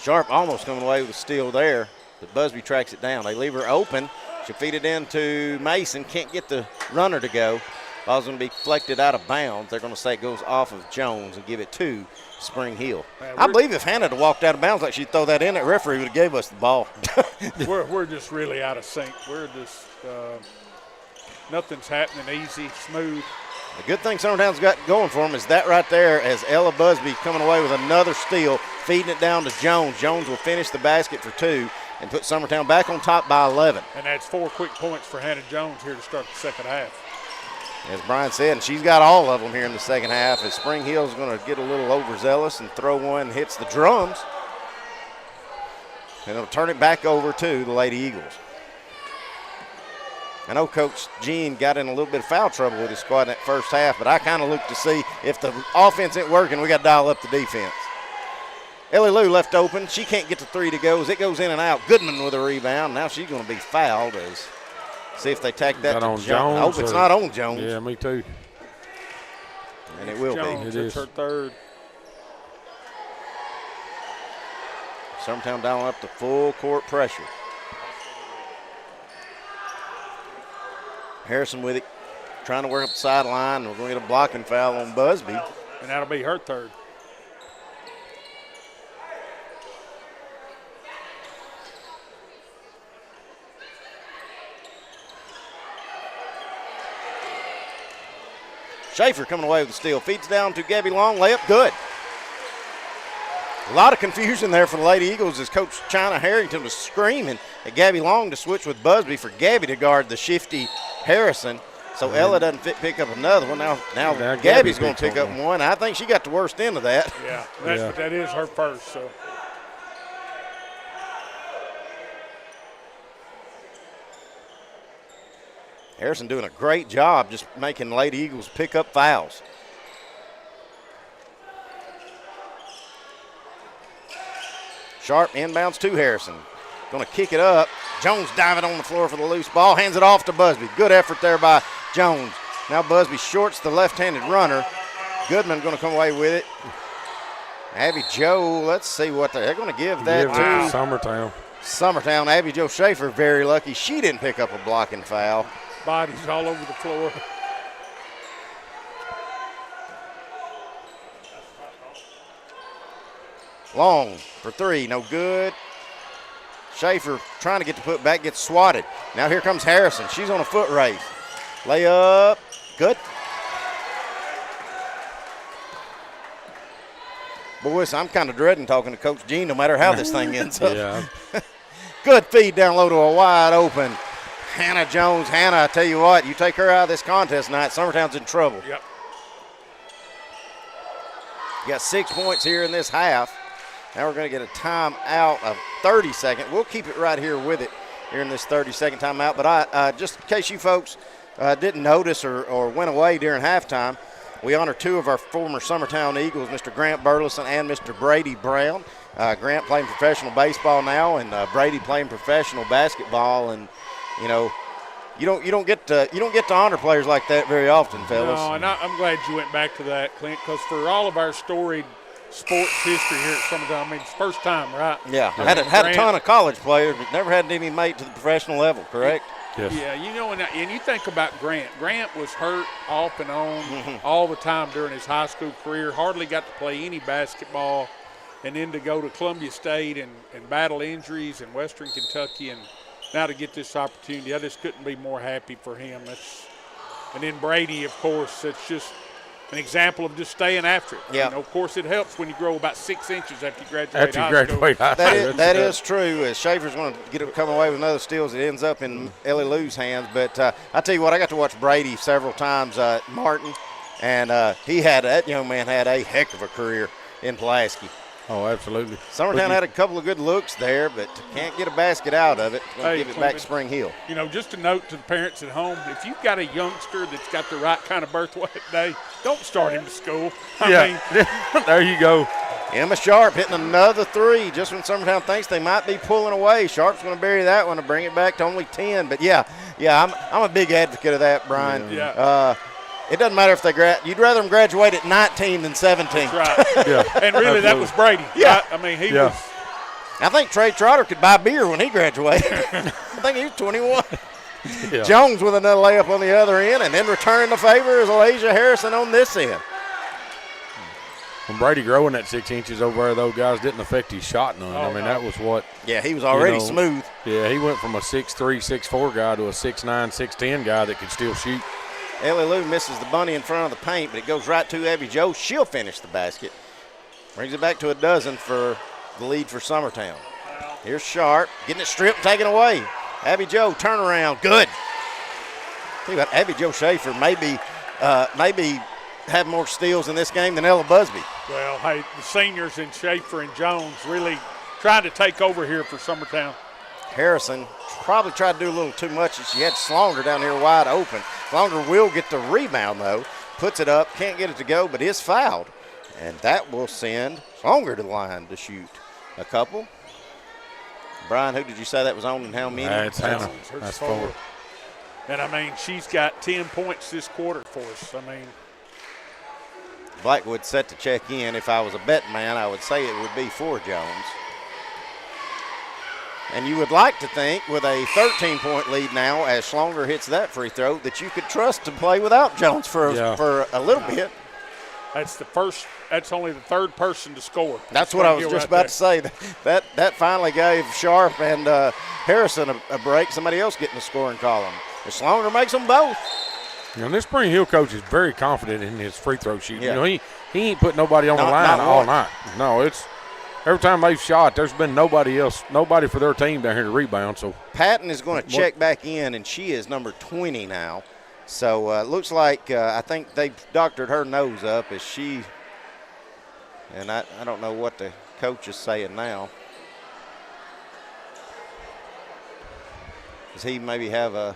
Sharp almost coming away with a steal there, but Busby tracks it down. They leave her open. She'll feed it into Mason. Can't get the runner to go. Ball's going to be deflected out of bounds. They're going to say it goes off of Jones and give it to Spring Hill. I believe if Hannah had walked out of bounds like she'd throw that in, that referee would have gave us the ball. we're just really out of sync. We're just nothing's happening easy, smooth. The good thing Summertown's got going for them is that right there as Ella Busby coming away with another steal, feeding it down to Jones. Jones will finish the basket for 2 and put Summertown back on top by 11. And that's 4 quick points for Hannah Jones here to start the second half. As Brian said, and she's got all of them here in the second half, as Spring Hill's going to get a little overzealous and throw one, hits the drums. And it'll turn it back over to the Lady Eagles. I know Coach Jean got in a little bit of foul trouble with his squad in that first half, but I kind of looked to see if the offense ain't working, we got to dial up the defense. Ellie Lou left open. She can't get the 3 to go as it goes in and out. Goodman with a rebound. Now she's going to be fouled as see if they tack that to on Jones. Jones. I hope it's not on Jones. Yeah, me too. And it will Jones, be. It's her third. Summertown dialing up the full court pressure. Harrison with it, trying to work up the sideline. We're going to get a blocking foul on Busby. And that'll be her third. Schaefer coming away with the steal. Feeds down to Gabby Long. Layup good. A lot of confusion there for the Lady Eagles as Coach China Harrington was screaming at Gabby Long to switch with Busby for Gabby to guard the shifty Harrison. So Ella doesn't pick up another one. Now Gabby's going to pick up one. I think she got the worst end of that. Yeah, but that is her first. So. Harrison doing a great job just making Lady Eagles pick up fouls. Sharp inbounds to Harrison. Going to kick it up. Jones diving on the floor for the loose ball. Hands it off to Busby. Good effort there by Jones. Now Busby shorts the left-handed runner. Goodman going to come away with it. Abby Joe, let's see what they're going to give that to. Summertown. Summertown. Abby Joe Schaefer, very lucky. She didn't pick up a blocking foul. Bodies all over the floor. Long for 3, no good. Schaefer trying to get the put back, gets swatted. Now here comes Harrison. She's on a foot race. Layup, good. Boys, I'm kind of dreading talking to Coach Jean no matter how this thing ends up. Yeah. Good feed down low to a wide open Hannah Jones. Hannah, I tell you what, you take her out of this contest tonight, Summertown's in trouble. Yep. You got 6 points here in this half. Now we're going to get a timeout of 30 seconds. We'll keep it right here with it here in this 30-second timeout. But I just in case you folks didn't notice or went away during halftime, we honor 2 of our former Summertown Eagles, Mr. Grant Burleson and Mr. Brady Brown. Grant playing professional baseball now, and Brady playing professional basketball. And you know, you don't get to honor players like that very often, fellas. No, and I'm glad you went back to that, Clint, because for all of our storied sports history here at Summertown, I mean, it's the first time, right? Yeah, had a ton of college players, but never had any made to the professional level, correct? Yes. Yeah, you know, and you think about Grant. Grant was hurt off and on all the time during his high school career, hardly got to play any basketball, and then to go to Columbia State and battle injuries in Western Kentucky, and now to get this opportunity, I just couldn't be more happy for him. And then Brady, of course, it's just an example of just staying after it. Yeah. You know, of course, it helps when you grow about 6 inches after you graduate high school. That is true. As Schaefer's going to come away with another steal, it ends up in Ellie Lou's hands. But I tell you what, I got to watch Brady several times. Martin, And that young man had a heck of a career in Pulaski. Oh, absolutely. Summertown had a couple of good looks there, but can't get a basket out of it. Going to give it back to Spring Hill. You know, just a note to the parents at home, if you've got a youngster that's got the right kind of birthday day, don't start him to school. I mean, there you go. Emma Sharp hitting another three just when Summertown thinks they might be pulling away. Sharp's going to bury that one and bring it back to only 10. But, I'm a big advocate of that, Brian. Yeah. It doesn't matter if they you'd rather them graduate at 19 than 17. That's right. And really, that was Brady. Yeah. Right? I mean, he was. I think Trey Trotter could buy beer when he graduated. I think he was 21. Yeah. Jones with another layup on the other end, and then returning the favor is Elijah Harrison on this end. When Brady growing that 6 inches over there, those guys didn't affect his shot none. I mean, that was what. Yeah, he was already smooth. Yeah, he went from a 6'3", 6'4" guy to a 6'9", 6'10" guy that could still shoot. Ellie Lou misses the bunny in front of the paint, but it goes right to Abby Joe. She'll finish the basket. Brings it back to a dozen for the lead for Summertown. Here's Sharp, getting it stripped, taken away. Abby Joe, turnaround, good. Think about Abby Joe Schaefer maybe have more steals in this game than Ella Busby. Well, hey, the seniors in Schaefer and Jones really trying to take over here for Summertown. Harrison probably tried to do a little too much. She had Slonger down here wide open. Slonger will get the rebound, though. Puts it up, can't get it to go, but is fouled. And that will send Slonger to the line to shoot a couple. Brian, who did you say that was on and how many? That's Hannah. That's 4. And, I mean, she's got 10 points this quarter for us. I mean, Blackwood set to check in. If I was a betting man, I would say it would be for Jones. And you would like to think with a 13-point lead now as Schlonger hits that free throw that you could trust to play without Jones for a little bit. That's only the third person to score. That's what I was just about to say. That finally gave Sharp and Harrison a break. Somebody else getting the scoring column. If Schlonger makes them both. And this Spring Hill coach is very confident in his free throw shooting. Yeah. You know, he ain't put nobody on the line all night. No, it's every time they've shot, there's been nobody for their team down here to rebound. So Patton is going to check back in, and she is number 20 now. So it looks like I think they've doctored her nose up as she – and I don't know what the coach is saying now. Does he maybe have a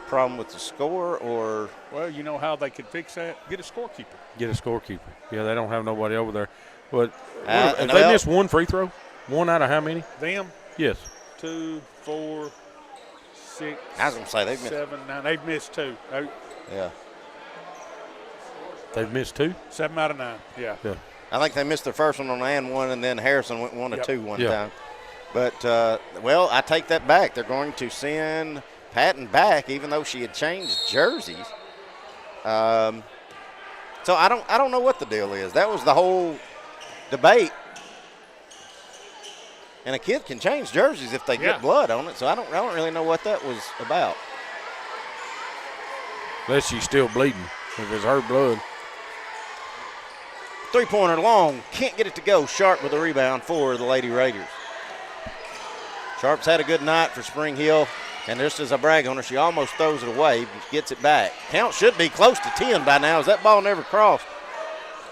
problem with the score or – Well, you know how they could fix that? Get a scorekeeper. Yeah, they don't have nobody over there. But if they missed one free throw, one out of how many? Them? Yes. 2, 4, 6. I was going to say they've 7, 9. They've missed 2. Yeah. They've missed 2? 7 out of 9. Yeah. I think they missed their first one on and one, and then Harrison went 1 of 2 one time. But, I take that back. They're going to send Patton back, even though she had changed jerseys. So I don't know what the deal is. That was the whole debate. And a kid can change jerseys if they get blood on it. So I don't really know what that was about. Unless she's still bleeding. If it's her blood. Three-pointer long. Can't get it to go. Sharp with a rebound for the Lady Raiders. Sharp's had a good night for Spring Hill. And just as I brag on her, she almost throws it away, but gets it back. Count should be close to 10 by now as that ball never crossed.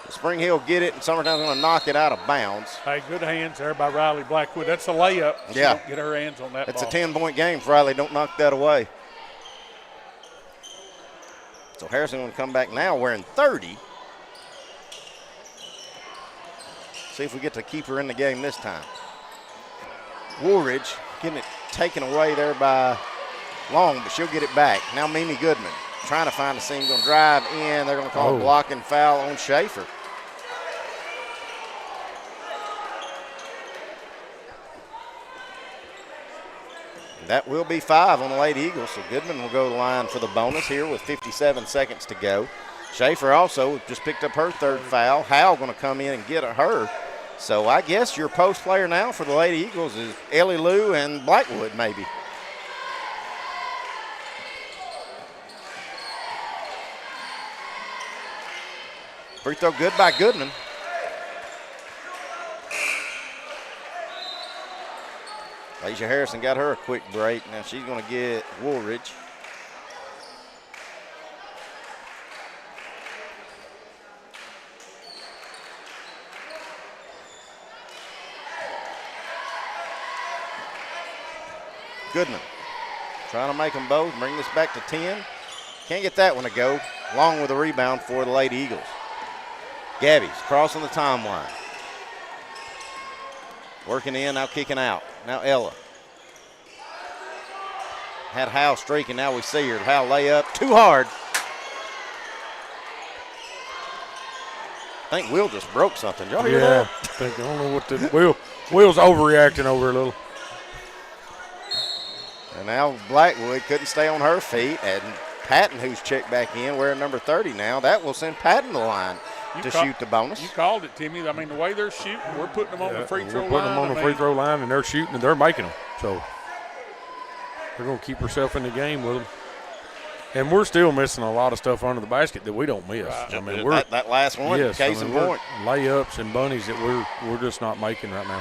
Spring Hill get it, and Summertown's going to knock it out of bounds. Hey, good hands there by Riley Blackwood. That's a layup. She don't get her hands on that It's ball. a 10-point game if Riley don't knock that away. So Harrison going to come back now wearing 30. See if we get to keep her in the game this time. Woolridge getting it taken away there by Long, but she'll get it back. Now Mimi Goodman trying to find a seam, going to drive in. They're going to call a block and foul on Schaefer. That will be 5 on the Lady Eagles, so Goodman will go to the line for the bonus here with 57 seconds to go. Schaefer also just picked up her third foul. Howell going to come in and get her. So I guess your post player now for the Lady Eagles is Ellie Lou and Blackwood maybe. Free throw good by Goodman. Alicia Harrison got her a quick break. Now she's going to get Woolridge. Goodman trying to make them both. Bring this back to 10. Can't get that one to go. Long with a rebound for the Lady Eagles. Gabby's crossing the timeline. Working in, now kicking out. Now Ella. Had Hal streaking, now we see her. Hal layup, too hard. I think Will just broke something. Y'all hear that? I don't know what the Will's overreacting over a little. And now Blackwood couldn't stay on her feet. And Patton, who's checked back in, wearing number 30 now, that will send Patton to the line to shoot the bonus. You called it, Timmy. I mean, the way they're shooting, we're putting them on the free throw line. We're putting them on the free throw line, and they're shooting, and they're making them. So they're going to keep herself in the game with them. And we're still missing a lot of stuff under the basket that we don't miss. Right. I mean, that last one, yes, case in point. Layups and bunnies that we're just not making right now.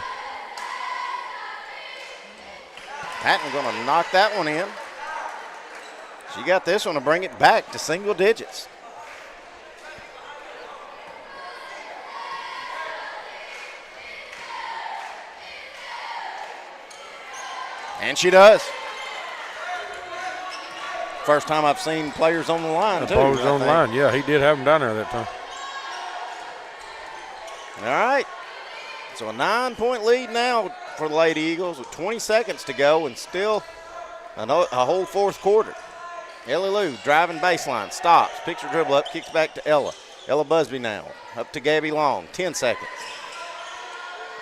Patton going to knock that one in. She got this one to bring it back to single digits. And she does. First time I've seen players on the line, too. Players on the line, yeah. He did have them down there that time. All right. So a 9-point lead now for the Lady Eagles with 20 seconds to go and still a whole fourth quarter. Ellie Lou driving baseline, stops, picks her dribble up, kicks back to Ella. Ella Busby now, up to Gabby Long, 10 seconds.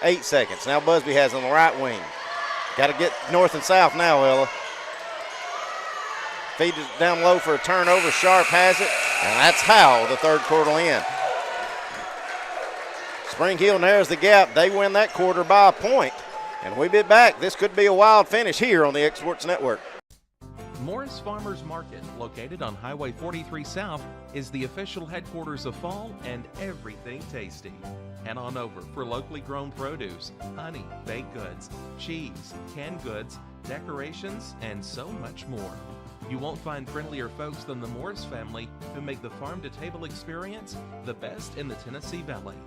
8 seconds. Now Busby has on the right wing. Got to get north and south now, Ella. Feed it down low for a turnover. Sharp has it, and that's how the third quarter will end. Spring Hill narrows the gap. They win that quarter by a point. And we be back. This could be a wild finish here on the X Sports Network. Morris Farmers Market, located on Highway 43 South, is the official headquarters of fall and everything tasty. Head on over for locally grown produce, honey, baked goods, cheese, canned goods, decorations, and so much more. You won't find friendlier folks than the Morris family, who make the farm-to-table experience the best in the Tennessee Valley.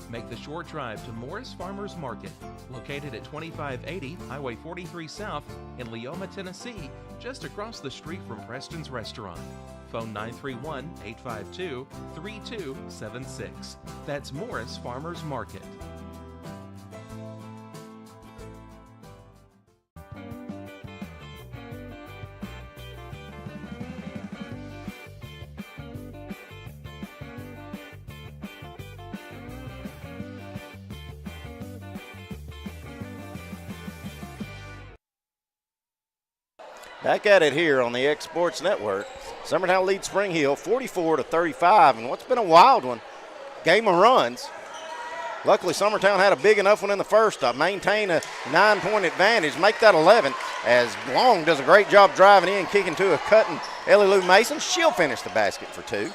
Make the short drive to Morris Farmers Market, located at 2580 Highway 43 South in Leoma, Tennessee, just across the street from Preston's Restaurant. Phone 931-852-3276. That's Morris Farmers Market. Back at it here on the X Sports Network. Summertown leads Spring Hill 44-35, and what's been a wild one, game of runs. Luckily, Summertown had a big enough one in the first to maintain a 9-point advantage, make that 11, as Long does a great job driving in, kicking to a cutting Ellie Lou Mason. She'll finish the basket for 2.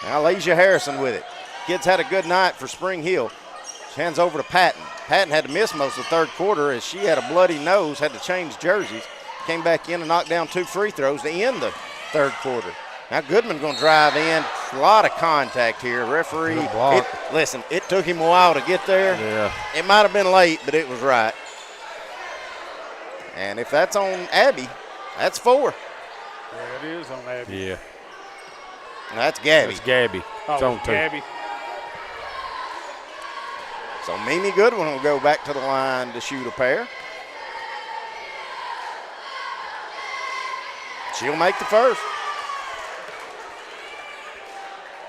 Now Leisha Harrison with it. Kids had a good night for Spring Hill. She hands over to Patton. Patton had to miss most of the third quarter as she had a bloody nose, had to change jerseys. Came back in and knocked down 2 free throws to end the third quarter. Now Goodman going to drive in. A lot of contact here. Referee, it took him a while to get there. Yeah. It might have been late, but it was right. And if that's on Abby, that's 4. Yeah, it is on Abby. Yeah. That's Gabby. That's Gabby. It's on 2. Gabby. So Mimi Goodwin will go back to the line to shoot a pair. She'll make the first.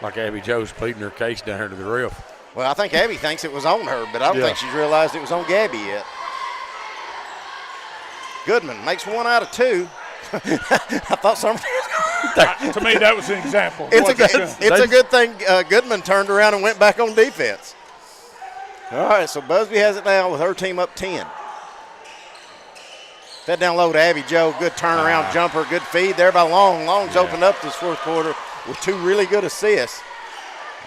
Like Abby Joe's pleading her case down here to the ref. Well, I think Abby thinks it was on her, but I don't think she's realized it was on Gabby yet. Goodman makes 1 out of 2. I thought to me, that was an example. It's a good thing Goodman turned around and went back on defense. All right, so Busby has it now with her team up 10. Fed down low to Abby Joe. Good turnaround jumper. Good feed there by Long. Long's opened up this fourth quarter with 2 really good assists.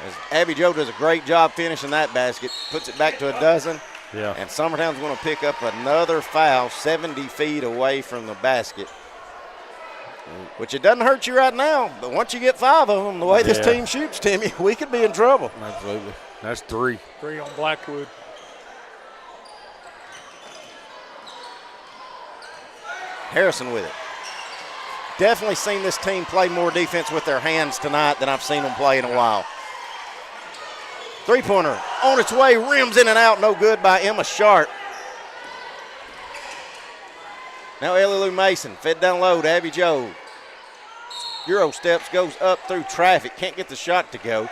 As Abby Joe does a great job finishing that basket. Puts it back to a dozen. Yeah. And Summertown's going to pick up another foul 70 feet away from the basket. Which it doesn't hurt you right now, but once you get 5 of them, the way this team shoots, Timmy, we could be in trouble. Absolutely. That's 3. 3 on Blackwood. Harrison with it. Definitely seen this team play more defense with their hands tonight than I've seen them play in a while. Three-pointer on its way, rims in and out, no good by Emma Sharp. Now Ellie Lou Mason, fed down low to Abby Joe. Euro steps, goes up through traffic, can't get the shot to go.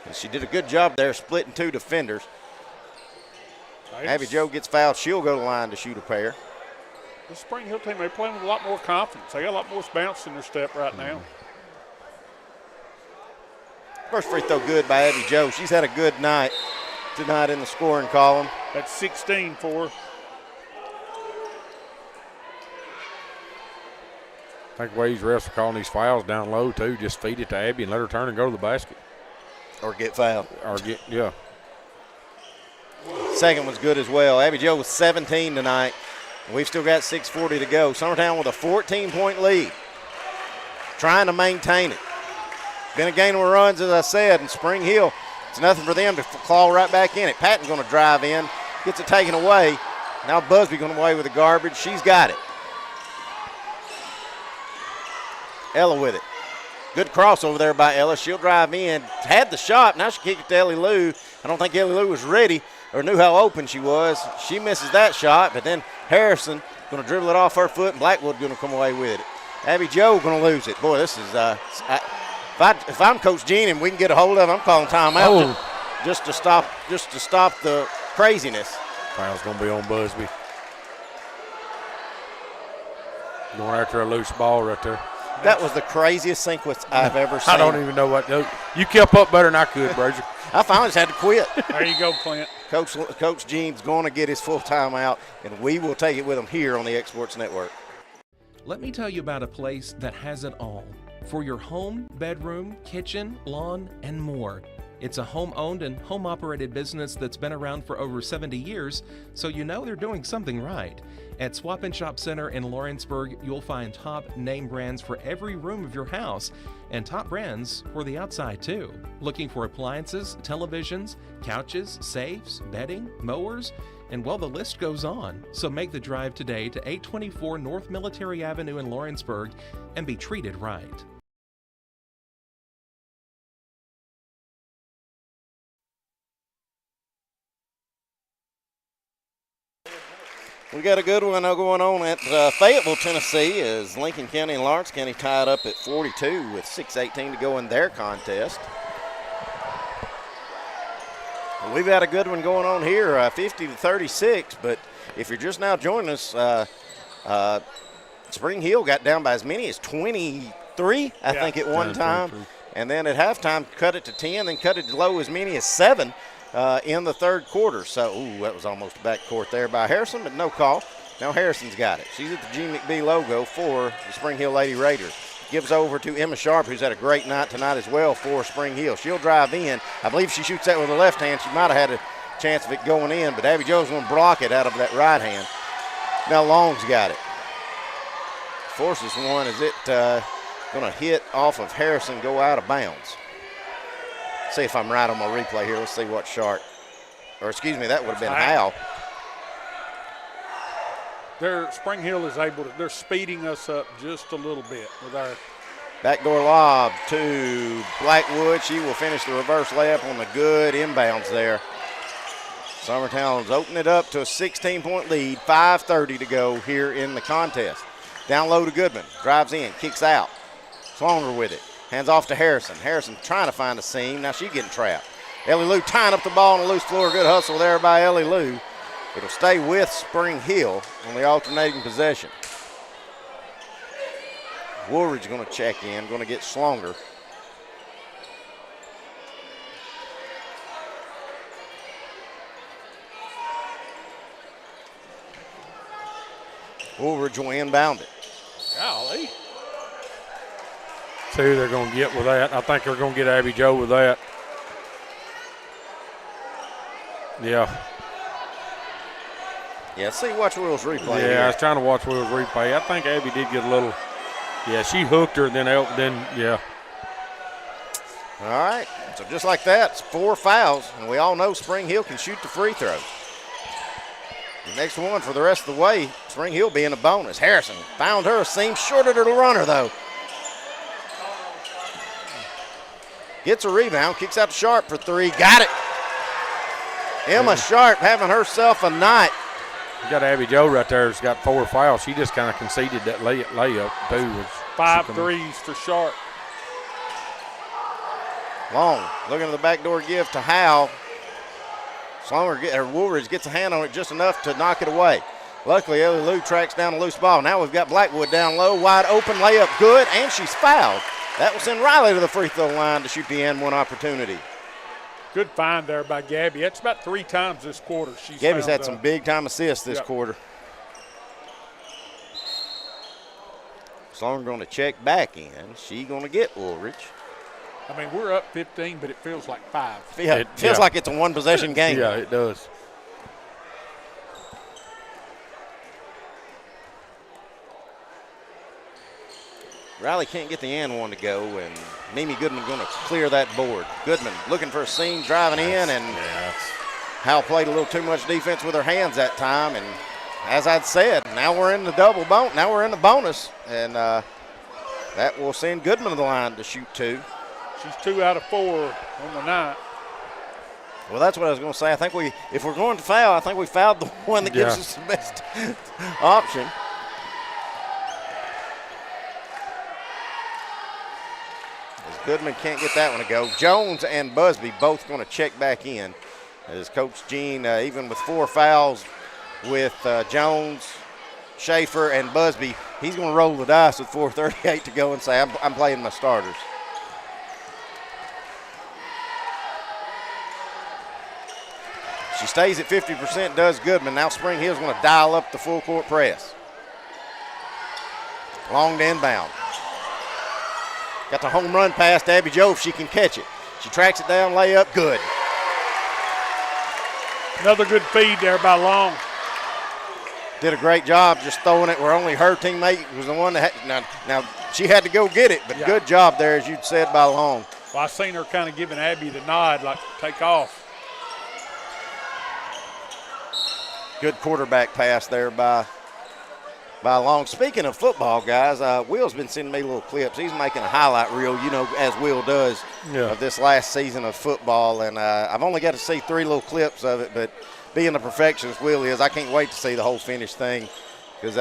And she did a good job there splitting two defenders. Abby Joe gets fouled, she'll go to the line to shoot a pair. The Spring Hill team, they're playing with a lot more confidence. They got a lot more bounce in their step right now. First free throw good by Abby Joe. She's had a good night tonight in the scoring column. That's 16 for her. I think Wade's refs are calling these fouls down low, too. Just feed it to Abby and let her turn and go to the basket. Or get fouled. Yeah. Second was good as well. Abby Joe was 17 tonight. We've still got 6:40 to go. Summertown with a 14-point lead. Trying to maintain it. Been a game of runs, as I said, and Spring Hill, it's nothing for them to claw right back in it. Patton's going to drive in, gets it taken away. Now Busby going away with the garbage. She's got it. Ella with it. Good crossover there by Ella. She'll drive in. Had the shot. Now she kicked it to Ellie Lou. I don't think Ellie Lou was ready or knew how open she was. She misses that shot, but then Harrison going to dribble it off her foot, and Blackwood going to come away with it. Abby Joe going to lose it. Boy, this is if I'm Coach Jean and we can get a hold of him, I'm calling timeout just to stop the craziness. Foul's going to be on Busby. Going after a loose ball right there. That was the craziest sequence I've ever seen. I don't even know what. You kept up better than I could, Brazier. I finally just had to quit. There you go, Clint. Coach Jean's going to get his full timeout, and we will take it with him here on the X Sports Network. Let me tell you about a place that has it all for your home, bedroom, kitchen, lawn, and more. It's a home-owned and home-operated business that's been around for over 70 years, so you know they're doing something right. At Swap and Shop Center in Lawrenceburg, you'll find top name brands for every room of your house and top brands for the outside too. Looking for appliances, televisions, couches, safes, bedding, mowers, and well, the list goes on. So make the drive today to 824 North Military Avenue in Lawrenceburg and be treated right. We got a good one going on at Fayetteville, Tennessee, as Lincoln County and Lawrence County tied up at 42 with 6:18 to go in their contest. We've got a good one going on here, 50-36, but if you're just now joining us, Spring Hill got down by as many as 23, I think, at one time. 23. And then at halftime cut it to 10, then cut it to low as many as 7. In the third quarter. So, that was almost a backcourt there by Harrison, but no call. Now Harrison's got it. She's at the G McBee logo for the Spring Hill Lady Raiders. Gives over to Emma Sharp, who's had a great night tonight as well for Spring Hill. She'll drive in. I believe she shoots that with her left hand. She might have had a chance of it going in, but Abby Joe's going to block it out of that right hand. Now Long's got it. Forces one. Is it going to hit off of Harrison, go out of bounds? See if I'm right on my replay here. Let's see what Sharp, or excuse me, that would have been Howe. Spring Hill is they're speeding us up just a little bit with our backdoor lob to Blackwood. She will finish the reverse layup on the good inbounds there. Summertown's opening it up to a 16-point lead, 5:30 to go here in the contest. Down low to Goodman, drives in, kicks out. Slonger with it. Hands off to Harrison. Harrison trying to find a seam. Now she's getting trapped. Ellie Lou tying up the ball on the loose floor. Good hustle there by Ellie Lou. It'll stay with Spring Hill on the alternating possession. Woolridge going to check in, going to get Slonger. Woolridge will inbound it. Golly. See who they're going to get with that. I think they're going to get Abby Joe with that. Yeah. Yeah, see, watch Will's replay. Yeah, I was trying to watch Will's replay. I think Abby did get a little. Yeah, she hooked her, then yeah. All right, so just like that, it's 4 fouls, and we all know Spring Hill can shoot the free throws. The next one for the rest of the way, Spring Hill being a bonus. Harrison found her a seam, shorted her runner, though. Gets a rebound, kicks out to Sharp for three. Got it. Emma Sharp having herself a night. You got Abby Joe right there who's got 4 fouls. She just kind of conceded that layup, too. 5 threes for Sharp. Long, looking at the backdoor give to Howe. Woolridge gets a hand on it just enough to knock it away. Luckily, Ellie Lou tracks down a loose ball. Now we've got Blackwood down low, wide open, layup good, and she's fouled. That will send Riley to the free throw line to shoot the N1 opportunity. Good find there by Gabby. That's about 3 times this quarter. Gabby's had some big-time assists this quarter. Sloan going to check back in. She's going to get Woolridge. I mean, we're up 15, but it feels like 5. Yeah, it feels like it's a one-possession game. Yeah, it does. Riley can't get the and one to go, and Mimi Goodman going to clear that board. Goodman looking for a seam, driving in, and Hal played a little too much defense with her hands that time. And as I'd said, now we're in the now we're in the bonus, and that will send Goodman to the line to shoot 2. She's 2 out of 4 on the night. Well, that's what I was going to say. I think if we're going to foul, I think we fouled the one that gives us the best option. Goodman can't get that one to go. Jones and Busby both going to check back in. As Coach Jean, even with 4 fouls with Jones, Schaefer, and Busby, he's going to roll the dice with 4:38 to go and say, I'm playing my starters. She stays at 50%, does Goodman. Now Spring Hill's going to dial up the full court press. Long to inbound. Got the home run pass to Abby Joe if she can catch it. She tracks it down, layup, good. Another good feed there by Long. Did a great job just throwing it where only her teammate was the one that had. Now she had to go get it, but good job there, as you'd said, by Long. Well, I seen her kind of giving Abby the nod, like take off. Good quarterback pass there by Long. Speaking of football, guys, Will's been sending me little clips. He's making a highlight reel, as Will does of this last season of football. And I've only got to see 3 little clips of it, but being the perfectionist Will is, I can't wait to see the whole finished thing because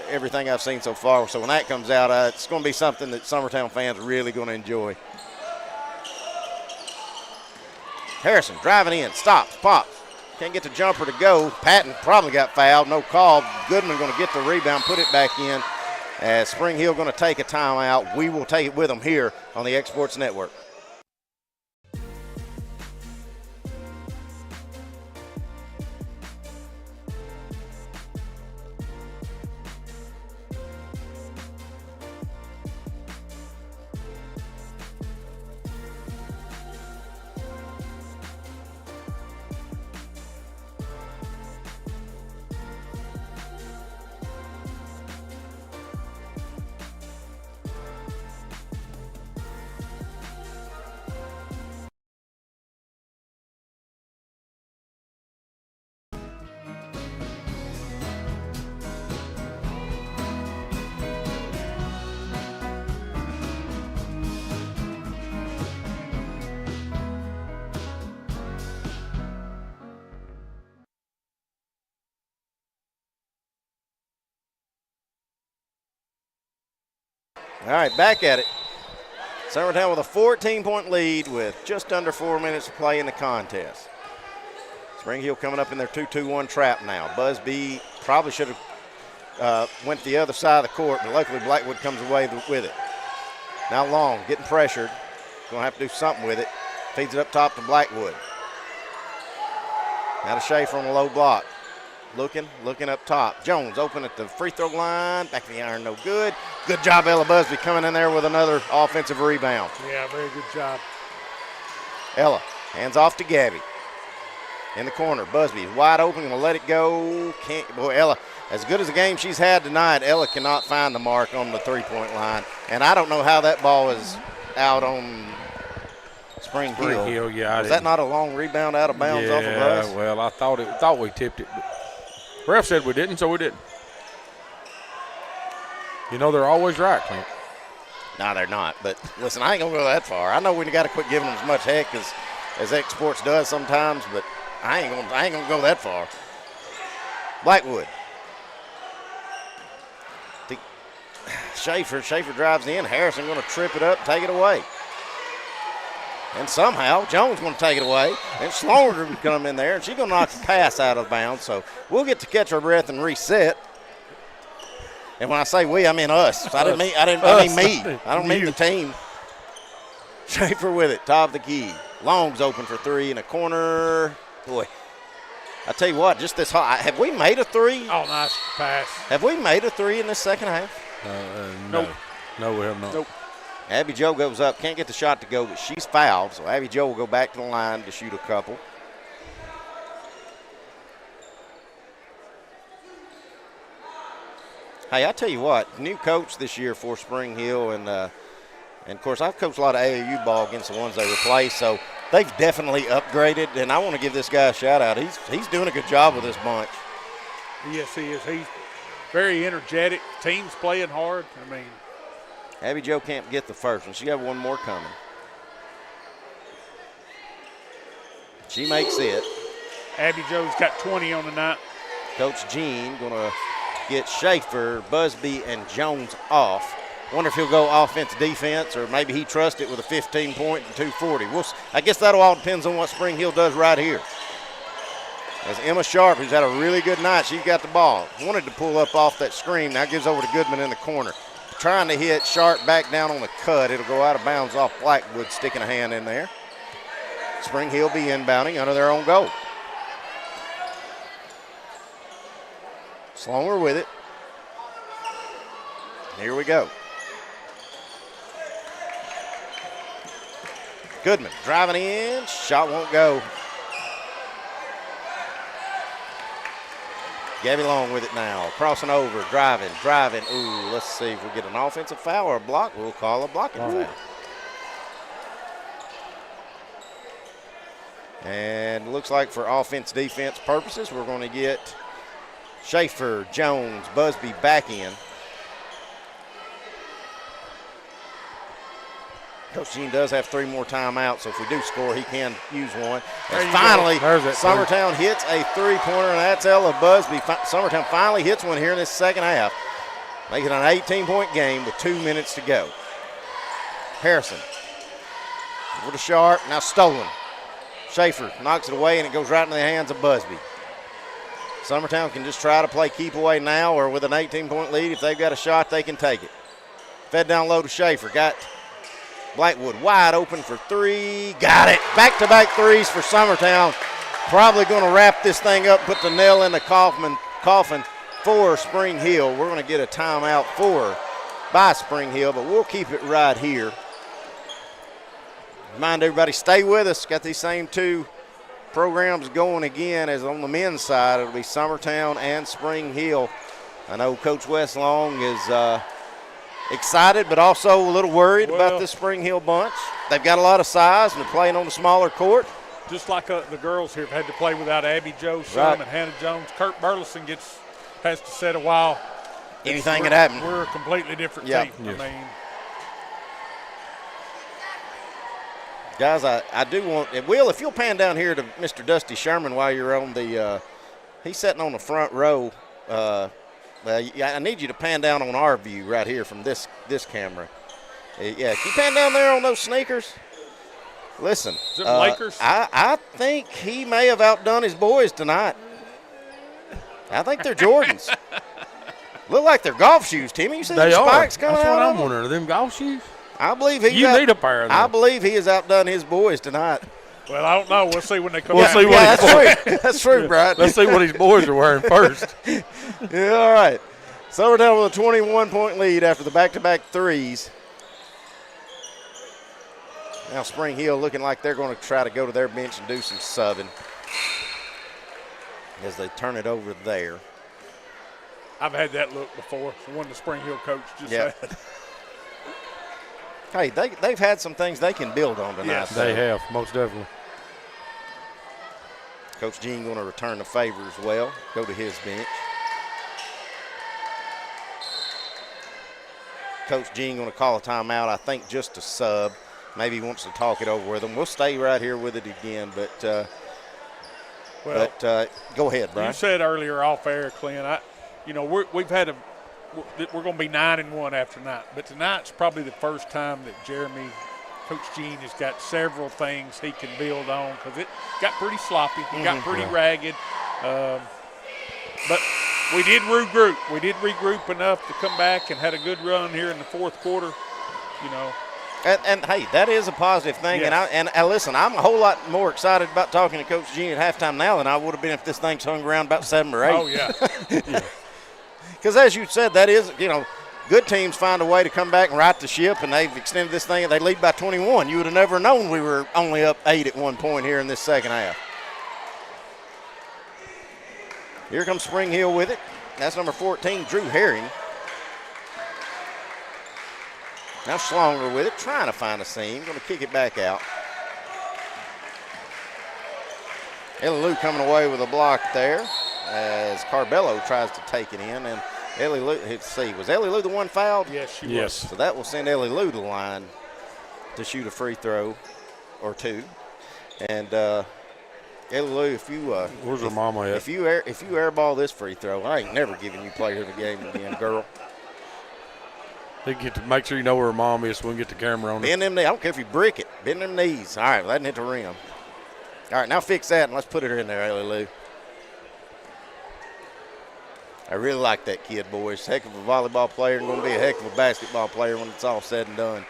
everything I've seen so far. So when that comes out, it's going to be something that Summertown fans are really going to enjoy. Harrison driving in, stops, pops. Can't get the jumper to go. Patton probably got fouled, no call. Goodman going to get the rebound, put it back in. As Spring Hill going to take a timeout. We will take it with them here on the X Sports Network. All right, back at it. Summertown with a 14-point lead with just under 4 minutes to play in the contest. Spring Hill coming up in their 2-2-1 trap now. Busby probably should have went the other side of the court, but luckily Blackwood comes away with it. Now Long getting pressured. Going to have to do something with it. Feeds it up top to Blackwood. Now to Schaefer on the low block. Looking up top. Jones open at the free throw line. Back of the iron, no good. Good job, Ella Busby coming in there with another offensive rebound. Yeah, very good job. Ella hands off to Gabby. In the corner, Busby wide open, gonna let it go. Boy, Ella, as good as the game she's had tonight, Ella cannot find the mark on the three-point line. And I don't know how that ball is out on Spring Hill. Yeah, was that not a long rebound out of bounds off of us? Yeah, well, I thought we tipped it. But ref said we didn't, so we didn't. You know they're always right, Clint. No, they're not. But, listen, I ain't going to go that far. I know we got to quit giving them as much heck as X Sports does sometimes, but I ain't gonna go that far. Blackwood. Schaefer drives in. Harrison going to trip it up, take it away. And somehow Jones going to take it away. And Slonger will come in there, and she's going to knock the pass out of bounds. So we'll get to catch our breath and reset. And when I say we, I mean us. I mean me. I don't mean the team. Schaefer with it, top of the key. Long's open for three in the corner. Boy, I tell you what, just this hot. Have we made a three? Oh, nice pass. Have we made a three in this second half? No. No, we have not. Nope. Abby Jo goes up, can't get the shot to go, but she's fouled. So Abby Jo will go back to the line to shoot a couple. Hey, I tell you what, new coach this year for Spring Hill, and of course I've coached a lot of AAU ball against the ones they replaced, so they've definitely upgraded, and I want to give this guy a shout out. He's doing a good job with this bunch. Yes, he is. He's very energetic. Team's playing hard. I mean, Abby Jo can't get the first one. She got one more coming. She makes it. Abby Jo's got 20 on the night. Coach Jean going to get Schaefer, Busby, and Jones off. Wonder if he'll go offense, defense, or maybe he trusts it with a 15-point and 240. I guess that'll all depends on what Spring Hill does right here. As Emma Sharp, who's had a really good night, she's got the ball. Wanted to pull up off that screen. Now gives over to Goodman in the corner. Trying to hit Sharp back down on the cut. It'll go out of bounds off Blackwood, sticking a hand in there. Spring Hill be inbounding under their own goal. Slonger with it. Here we go. Goodman driving in. Shot won't go. Gabby Long with it now. Crossing over, driving. Ooh, let's see if we get an offensive foul or a block. We'll call a blocking foul. And looks like for offense-defense purposes, we're going to get Schaefer, Jones, Busby back in. Coach Jean does have 3 more timeouts, so if we do score, he can use one. And finally, Summertown hits a three-pointer, and that's Ella Busby. Summertown finally hits one here in this second half, making it an 18-point game with 2 minutes to go. Harrison over to Sharp, now stolen. Schaefer knocks it away, and it goes right into the hands of Busby. Summertown can just try to play keep away now, or with an 18-point lead, if they've got a shot, they can take it. Fed down low to Schaefer. Got Blackwood wide open for three. Got it. Back-to-back threes for Summertown. Probably going to wrap this thing up, put the nail in the coffin for Spring Hill. We're going to get a timeout by Spring Hill, but we'll keep it right here. Remind everybody, stay with us. Got these same 2 programs going again as on the men's side. It'll be Summertown and Spring Hill. I know Coach Wes Long is excited, but also a little worried about this Spring Hill bunch. They've got a lot of size, and they're playing on the smaller court. Just like the girls here have had to play without Abby Jo, and Hannah Jones. Kurt Burleson has to set a while. Anything can happen. We're a completely different team. Yes. I mean, guys, I do want – Will, if you'll pan down here to Mr. Dusty Sherman while you're on the he's sitting on the front row. I need you to pan down on our view right here from this camera. Can you pan down there on those sneakers? Listen, is it Lakers? I think he may have outdone his boys tonight. I think they're Jordans. Look like they're golf shoes, Timmy. You see the spikes coming out? That's what I'm wondering. Are them golf shoes? I believe need a pair of them. I believe he has outdone his boys tonight. Well, I don't know. We'll see when they come out. That's true. That's true, Brian. Let's see what his boys are wearing first. Yeah, all right. Summertown with a 21-point lead after the back-to-back threes. Now Spring Hill looking like they're going to try to go to their bench and do some subbing as they turn it over there. I've had that look before. The one the Spring Hill coach just said. Hey, they've had some things they can build on tonight. Yes, they have, most definitely. Coach Jean going to return the favor as well, go to his bench. Coach Gene going to call a timeout, I think just to sub. Maybe he wants to talk it over with them. We'll stay right here with it again, but go ahead, Brian. You said earlier off air, Clint, we're going to be 9-1 after tonight, but tonight's probably the first time that Coach Gene has got several things he can build on, because it got pretty sloppy. It got pretty ragged. But we did regroup. We did regroup enough to come back and had a good run here in the fourth quarter, And hey, that is a positive thing. Yes. And listen, I'm a whole lot more excited about talking to Coach Gene at halftime now than I would have been if this thing's hung around about 7 or 8. Oh, yeah. Because as you said, that is, good teams find a way to come back and right the ship, and they've extended this thing. They lead by 21. You would have never known we were only up 8 at one point here in this second half. Here comes Spring Hill with it. That's number 14, Drew Herring. Now Schlonger with it, trying to find a seam. Going to kick it back out. Ellie Lou coming away with a block there as Carbello tries to take it in. And Ellie Lou, let's see, was Ellie Lou the one fouled? Yes, she was. So that will send Ellie Lou to the line to shoot a free throw or two. And Ellie Lou, if you where's her mama at? If you airball this free throw, I ain't never giving you player of the game again, girl. They get to make sure you know where her mom is so we can get the camera on her. Bend them knees. I don't care if you brick it. Bend them knees. All right, let it hit the rim. All right, now fix that and let's put it in there, Ellie Lou. I really like that kid, boys. Heck of a volleyball player and going to be a heck of a basketball player when it's all said and done.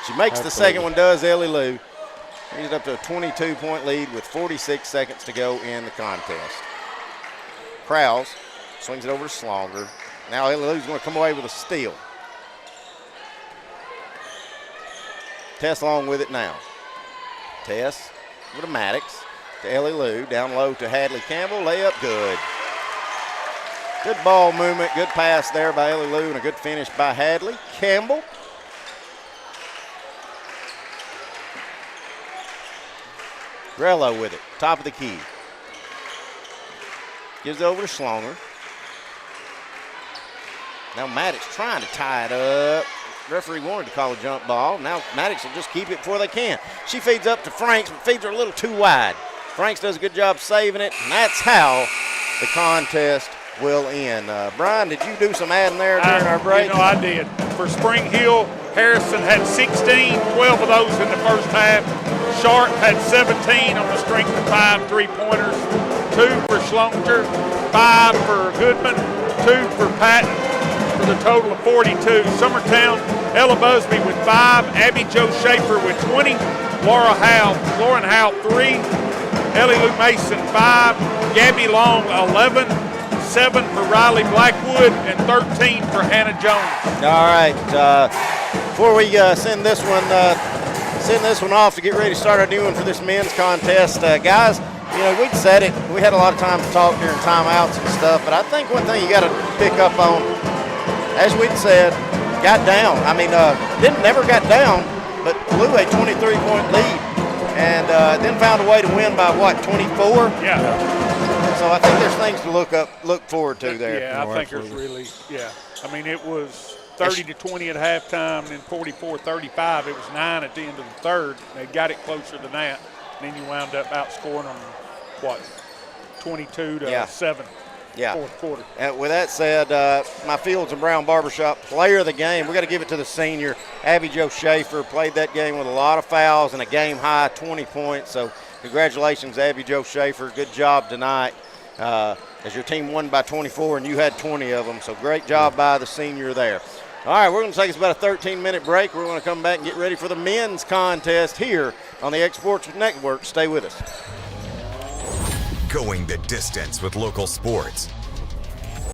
She makes the second one, does Ellie Lou. Brings it up to a 22-point lead with 46 seconds to go in the contest. Krause swings it over to Slonger. Now Ellie Lou's going to come away with a steal. Tess along with it now. Tess with a Maddox to Ellie Lou. Down low to Hadley Campbell. Layup good. Good ball movement. Good pass there by Ellie Lou and a good finish by Hadley Campbell. Grello with it. Top of the key. Gives it over to Slonger. Now Maddox trying to tie it up. Referee wanted to call a jump ball. Now Maddox will just keep it before they can. She feeds up to Franks, but feeds her a little too wide. Franks does a good job saving it, and that's how the contest will end. Brian, did you do some adding there during our break? I did. For Spring Hill, Harrison had 16, 12 of those in the first half. Sharp had 17 on the strength of 5 3-pointers. 2 for Schlonger, 5 for Goodman, 2 for Patton, for the total of 42. Summertown, Ella Busby with 5, Abby Jo Schaefer with 20, Lauren Howe 3, Ellie Lou Mason 5, Gabby Long 11, 7 for Riley Blackwood, and 13 for Hannah Jones. All right. Before we send this one off to get ready to start our new one for this men's contest, guys, we'd said it. We had a lot of time to talk during timeouts and stuff, but I think one thing you got to pick up on, as we'd said, got down. I mean, never got down, but blew a 23-point lead, and then found a way to win by 24? Yeah. So I think there's things to look forward to there. Yeah, I think there's really, I mean, it was 30-20 at halftime, and then 44-35. It was 9 at the end of the third. They got it closer than that. And then you wound up outscoring them, 22-7. Yeah. Fourth quarter. And with that said, my Fields and Brown Barbershop player of the game, we got to give it to the senior, Abby Jo Schaefer. Played that game with a lot of fouls and a game high 20 points. So congratulations, Abby Jo Schaefer. Good job tonight. As your team won by 24 and you had 20 of them. So great job by the senior there. All right, we're going to take us about a 13-minute break. We're going to come back and get ready for the men's contest here on the X Sports Network. Stay with us. Going the distance with local sports.